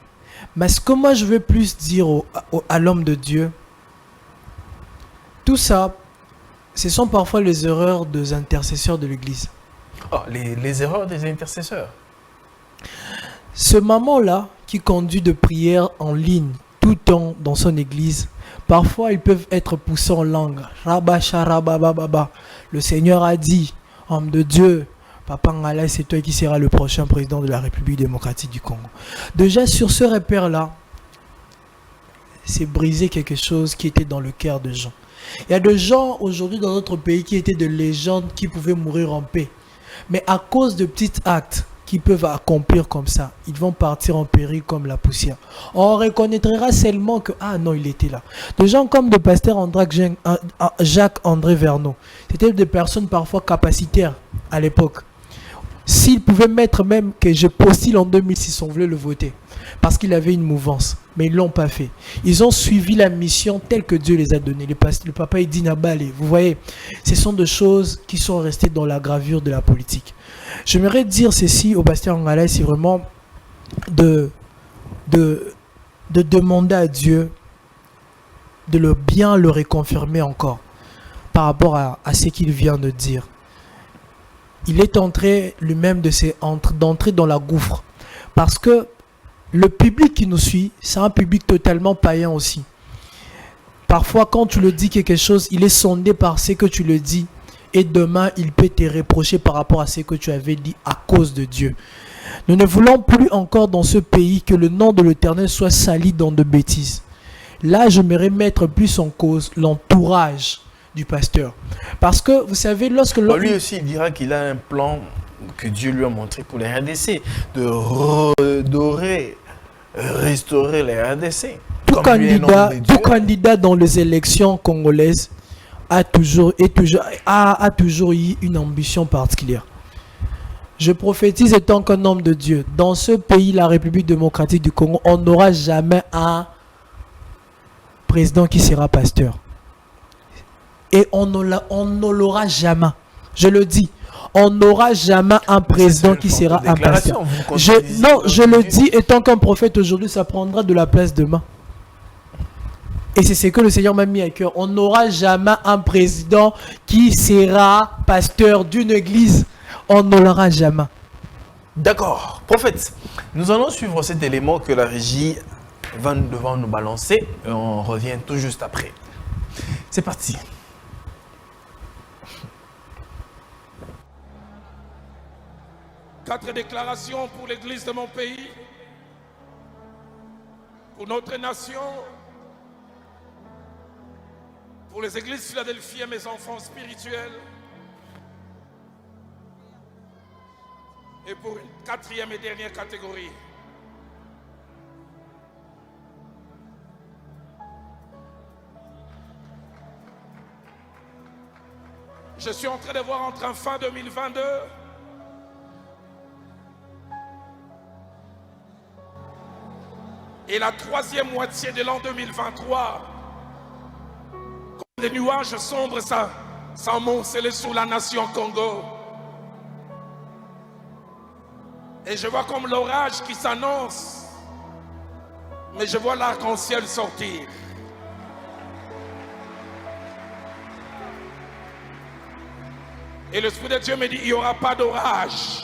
Mais ce que moi je veux plus dire à l'homme de Dieu, tout ça, ce sont parfois les erreurs des intercesseurs de l'Église. Oh, les erreurs des intercesseurs. Ce maman-là, qui conduit de prières en ligne tout le temps dans son église, parfois ils peuvent être poussés en langue. Le Seigneur a dit, homme de Dieu, Papa Ngalassi, c'est toi qui seras le prochain président de la République démocratique du Congo. Déjà sur ce repère-là, c'est briser quelque chose qui était dans le cœur de gens. Il y a des gens aujourd'hui dans notre pays qui étaient des légendes qui pouvaient mourir en paix. Mais à cause de petits actes qu'ils peuvent accomplir comme ça, ils vont partir en péril comme la poussière. On reconnaîtra seulement que, ah non, il était là. Des gens comme le pasteur Jacques-André Verneau, c'était des personnes parfois capacitaires à l'époque. S'ils pouvaient mettre même que je postule en 2006, on voulait le voter. Parce qu'il avait une mouvance. Mais ils ne l'ont pas fait. Ils ont suivi la mission telle que Dieu les a donnée. Le papa Edina Balé, vous voyez, ce sont des choses qui sont restées dans la gravure de la politique. J'aimerais dire ceci au pasteur Ngalassi, c'est vraiment de demander à Dieu de bien le reconfirmer encore par rapport à ce qu'il vient de dire. il est entré lui-même d'entrer dans la gouffre. Parce que le public qui nous suit, c'est un public totalement païen aussi. Parfois, quand tu le dis quelque chose, il est sondé par ce que tu le dis. Et demain, il peut te reprocher par rapport à ce que tu avais dit à cause de Dieu. Nous ne voulons plus encore dans ce pays que le nom de l'Éternel soit sali dans de bêtises. Là, je me mettre plus en cause l'entourage du pasteur. Parce que, vous savez, lorsque... Lui aussi, il dira qu'il a un plan que Dieu lui a montré pour les RDC, de redorer, restaurer les RDC. Tout candidat dans les élections congolaises a toujours eu une ambition particulière. Je prophétise étant qu'un homme de Dieu. Dans ce pays, la République démocratique du Congo, on n'aura jamais un président qui sera pasteur. Et on ne l'aura jamais. Je le dis. On n'aura jamais un président qui sera un pasteur. Je le dis étant qu'un prophète aujourd'hui, ça prendra de la place demain. Et c'est ce que le Seigneur m'a mis à cœur. On n'aura jamais un président qui sera pasteur d'une église. On ne l'aura jamais. D'accord. Prophète, nous allons suivre cet élément que la régie va devoir nous balancer. Et on revient tout juste après. C'est parti. Quatre déclarations pour l'église de mon pays, pour notre nation, pour les églises Philadelphie et mes enfants spirituels, et pour une quatrième et dernière catégorie. Je suis en train de voir entre fin 2022 et la troisième moitié de l'an 2023, comme des nuages sombres s'amoncelent sur la nation Congo. Et je vois comme l'orage qui s'annonce, mais je vois l'arc-en-ciel sortir. Et l'Esprit de Dieu me dit, il n'y aura pas d'orage.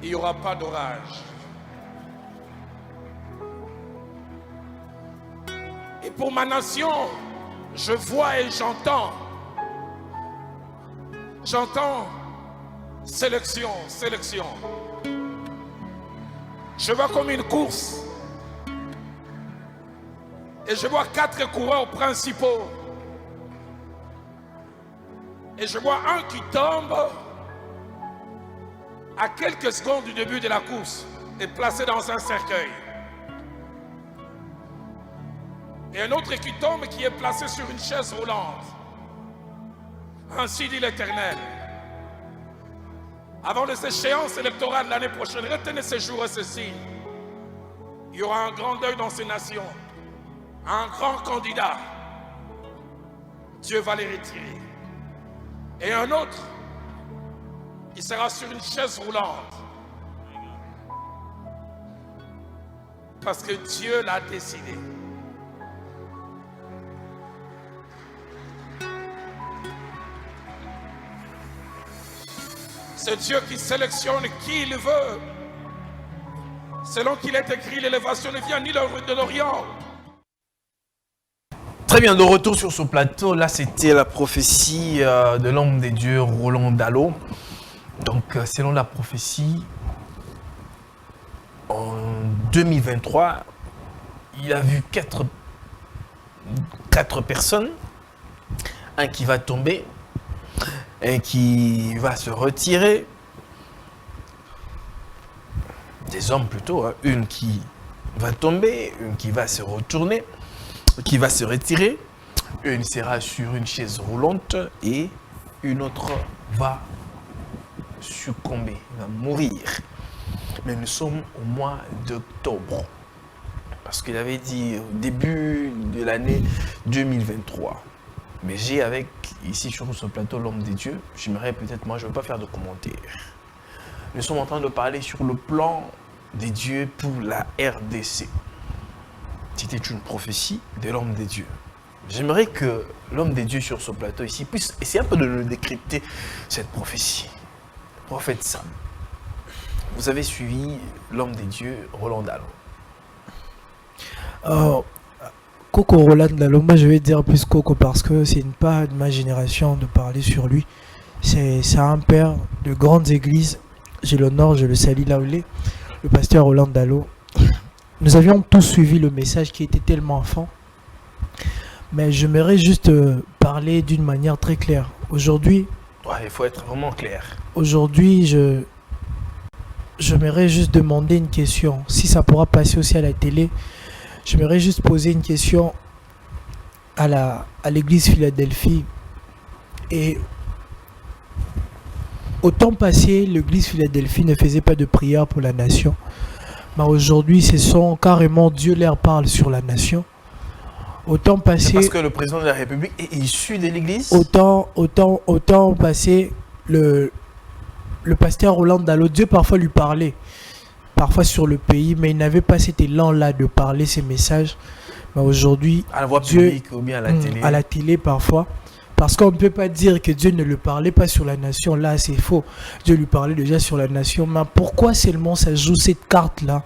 Il n'y aura pas d'orage. Et pour ma nation, je vois et j'entends. J'entends sélection, sélection. Je vois comme une course. Et je vois 4 coureurs principaux. Et je vois un qui tombe à quelques secondes du début de la course et placé dans un cercueil. Et un autre qui tombe qui est placé sur une chaise roulante. Ainsi dit l'Éternel. Avant les échéances électorales de l'année prochaine, retenez ces jours et ces signes. Il y aura un grand deuil dans ces nations. Un grand candidat. Dieu va les retirer. Et un autre, il sera sur une chaise roulante. Parce que Dieu l'a décidé. C'est Dieu qui sélectionne qui il veut. Selon qu'il est écrit, l'élévation ne vient ni de l'Orient. Très bien, de retour sur ce plateau. Là, c'était la prophétie de l'homme des dieux, Roland Dallot. Donc, selon la prophétie, en 2023, il a vu quatre personnes. Un qui va tomber, un qui va se retirer. Des hommes plutôt, hein. Une qui va tomber, une qui va se retourner, qui va se retirer, une sera sur une chaise roulante et une autre va succomber, va mourir. Mais nous sommes au mois d'octobre, parce qu'il avait dit au début de l'année 2023. Mais j'ai avec, ici sur ce plateau, l'homme des dieux, j'aimerais peut-être, moi je ne veux pas faire de commentaires. Nous sommes en train de parler sur le plan des dieux pour la RDC. C'était une prophétie de l'homme des dieux. j'aimerais que l'homme des dieux sur ce plateau ici puisse essayer un peu de nous décrypter cette prophétie. Prophète Sam, vous avez suivi l'homme des dieux, Roland Dallon. Coco Roland Dallon, moi je vais dire plus Coco parce que c'est pas de ma génération de parler sur lui. C'est un père de grandes églises. Je l'honore, je le salue là où il est. Le pasteur Roland Dallon. Nous avions tous suivi le message qui était tellement enfant. Mais j'aimerais juste parler d'une manière très claire. Aujourd'hui, Ouais, il faut être vraiment clair. aujourd'hui, j'aimerais juste demander une question. Si ça pourra passer aussi à la télé, j'aimerais juste poser une question à l'église Philadelphie. Et au temps passé, l'église Philadelphie ne faisait pas de prière pour la nation. Mais aujourd'hui, ce sont carrément Dieu leur parle sur la nation. Au temps C'est passé, parce que le président de la République est issu de l'église. au temps passé, le pasteur Roland Dallon, Dieu parfois lui parlait, parfois sur le pays, mais il n'avait pas cet élan-là de parler ces messages. Mais aujourd'hui, À la voix Dieu, publique ou bien à la télé. à la télé parfois, parce qu'on ne peut pas dire que Dieu ne le parlait pas sur la nation. Là, c'est faux. Dieu lui parlait déjà sur la nation. Mais pourquoi seulement ça joue cette carte-là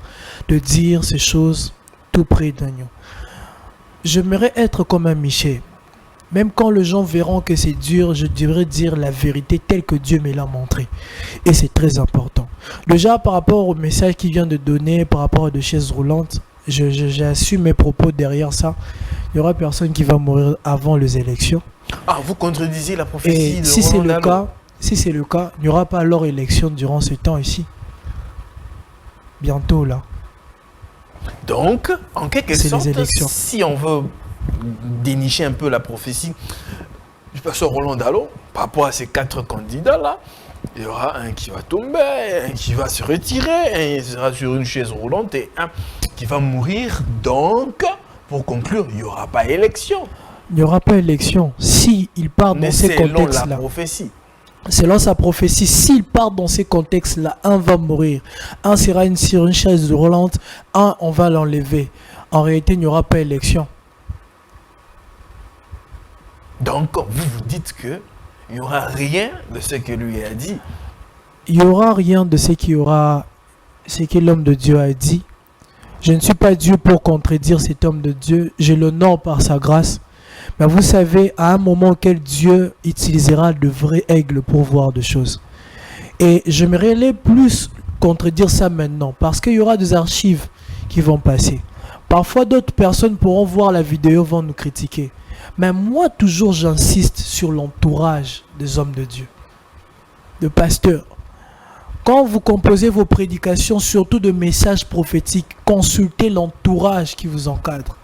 de dire ces choses tout près d'agneau? J'aimerais être comme un Michel. Même quand les gens verront que c'est dur, je devrais dire la vérité telle que Dieu me l'a montré. Et c'est très important. Déjà, par rapport au message qu'il vient de donner, par rapport à de chaises roulantes, j'assume mes propos derrière ça. Il n'y aura personne qui va mourir avant les élections. Ah, vous contredisez la prophétie Et de si c'est Roland le Dallon. cas, si c'est le cas, il n'y aura pas alors élection durant ce temps ici. Bientôt là. Donc, en quelque C'est les sorte, élections. si on veut dénicher un peu la prophétie du pasteur Roland Dallon, par rapport à ces 4 candidats-là, il y aura un qui va tomber, un qui va se retirer, un qui sera sur une chaise roulante et un qui va mourir. Donc, pour conclure, il n'y aura pas élection. Il n'y aura pas élection si il part dans Mais ces selon la contextes-là. prophétie. Selon sa prophétie, s'il part dans ces contextes-là, un va mourir, un sera sur une chaise roulante, un on va l'enlever. En réalité, il n'y aura pas élection. Donc, vous dites que il n'y aura rien de ce que lui a dit. Il n'y aura rien de ce que l'homme de Dieu a dit. Je ne suis pas Dieu pour contredire cet homme de Dieu. Je l'honore par sa grâce. Mais vous savez, à un moment auquel Dieu utilisera de vrais aigles pour voir des choses. Et j'aimerais aller plus contredire ça maintenant, parce qu'il y aura des archives qui vont passer. Parfois, d'autres personnes pourront voir la vidéo, vont nous critiquer. Mais moi, toujours, j'insiste sur l'entourage des hommes de Dieu, de pasteurs. Quand vous composez vos prédications, surtout de messages prophétiques, consultez l'entourage qui vous encadre.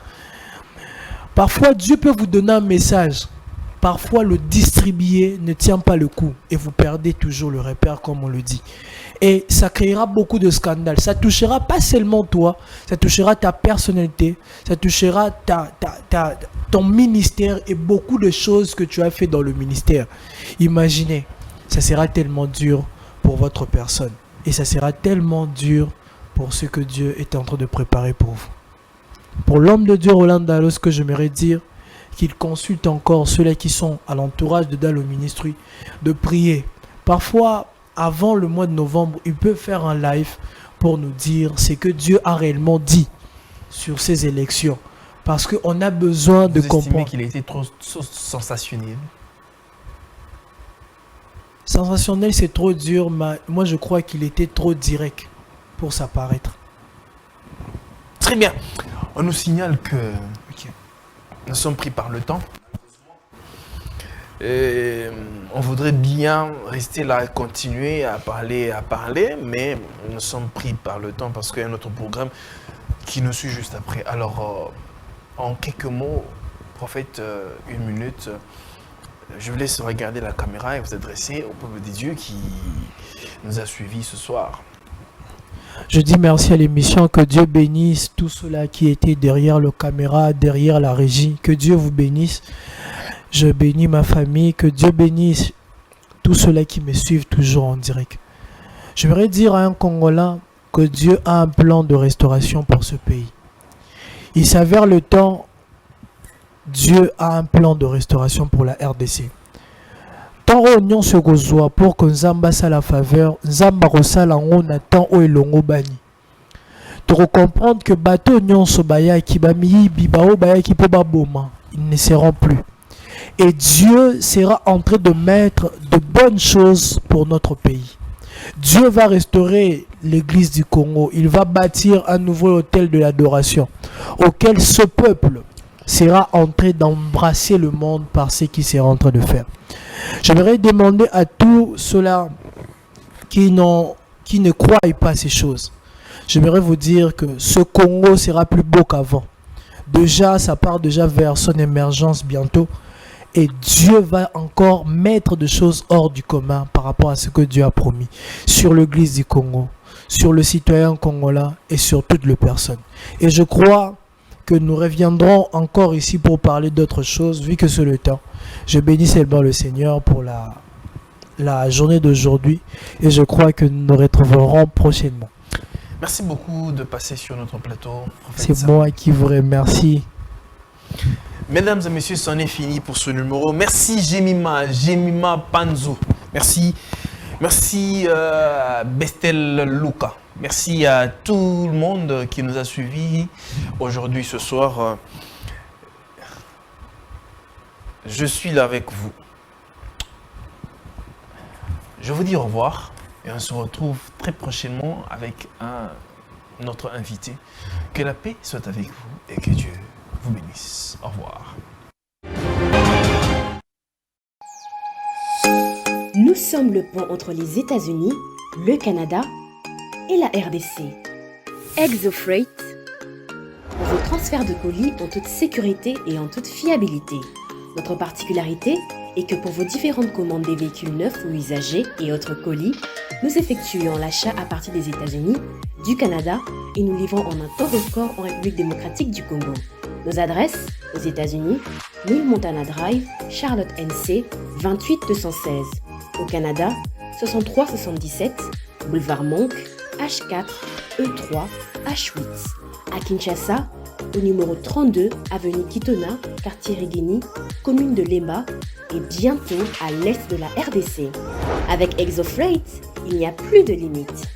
Parfois, Dieu peut vous donner un message. Parfois, le distribuer ne tient pas le coup et vous perdez toujours le repère, comme on le dit. Et ça créera beaucoup de scandales. Ça touchera pas seulement toi, ça touchera ta personnalité, ça touchera ton ministère et beaucoup de choses que tu as fait dans le ministère. Imaginez, ça sera tellement dur pour votre personne. Et ça sera tellement dur pour ce que Dieu est en train de préparer pour vous. Pour l'homme de Dieu, Roland Dallon, ce que j'aimerais dire, qu'il consulte encore ceux-là qui sont à l'entourage de Dallon Ministry, de prier. Parfois, avant le mois de novembre, il peut faire un live pour nous dire ce que Dieu a réellement dit sur ces élections. Parce qu'on a besoin de Vous estimez comprendre. qu'il a été trop sensationnel? Sensationnel, c'est trop dur, mais moi je crois qu'il était trop direct pour s'apparaître. Très bien. On nous signale que Ok. nous sommes pris par le temps. Et on voudrait bien rester là, continuer à parler, mais nous sommes pris par le temps parce qu'il y a notre programme qui nous suit juste après. Alors, en quelques mots, prophète, 1 minute, je vous laisse regarder la caméra et vous adresser au peuple des dieux qui nous a suivis ce soir. Je dis merci à l'émission, que Dieu bénisse tous ceux-là qui étaient derrière le caméra, derrière la régie, que Dieu vous bénisse. Je bénis ma famille, que Dieu bénisse tous ceux-là qui me suivent toujours en direct. J'aimerais dire à un Congolais que Dieu a un plan de restauration pour ce pays. Il s'avère le temps Dieu a un plan de restauration pour la RDC. Tant on se gozoa pour que Nzamba sa la faveur, Nzamba rosala on attend o elongo bani. Tu comprendre que bateau nyon so baya ki bami bibao baya ki po baboma, ils ne seront plus. Et Dieu sera en train de mettre de bonnes choses pour notre pays. Dieu va restaurer l'église du Congo. Il va bâtir un nouveau hôtel de l'adoration auquel ce peuple sera en train d'embrasser le monde par ce qu'il sera en train de faire. J'aimerais demander à tous ceux-là qui ne croient pas à ces choses. J'aimerais vous dire que ce Congo sera plus beau qu'avant. Déjà, ça part déjà vers son émergence bientôt. Et Dieu va encore mettre des choses hors du commun par rapport à ce que Dieu a promis sur l'église du Congo, sur le citoyen congolais et sur toutes les personnes. Et je crois que nous reviendrons encore ici pour parler d'autres choses, vu que c'est le temps. Je bénis seulement le Seigneur pour la journée d'aujourd'hui et je crois que nous nous retrouverons prochainement. Merci beaucoup de passer sur notre plateau. C'est moi qui vous remercie. Mesdames et messieurs, c'en est fini pour ce numéro. Merci Jemima Panzo. Merci Bestel Luca. Merci à tout le monde qui nous a suivis aujourd'hui, ce soir. Je suis là avec vous. Je vous dis au revoir et on se retrouve très prochainement avec notre invité. Que la paix soit avec vous et que Dieu vous bénisse. Au revoir. Nous sommes le pont entre les États-Unis, le Canada et la RDC. ExoFreight, vos transferts de colis en toute sécurité et en toute fiabilité. Notre particularité est que pour vos différentes commandes des véhicules neufs ou usagés et autres colis, nous effectuons l'achat à partir des États-Unis, du Canada et nous livrons en un temps record en République démocratique du Congo. Nos adresses aux États-Unis, 1000 Montana Drive, Charlotte NC, 28216. Au Canada, 6377, Boulevard Monk, H4, E3, H8. À Kinshasa, au numéro 32, avenue Kitona, quartier Rigini, commune de Lemba et bientôt à l'est de la RDC. Avec ExoFreight, il n'y a plus de limites.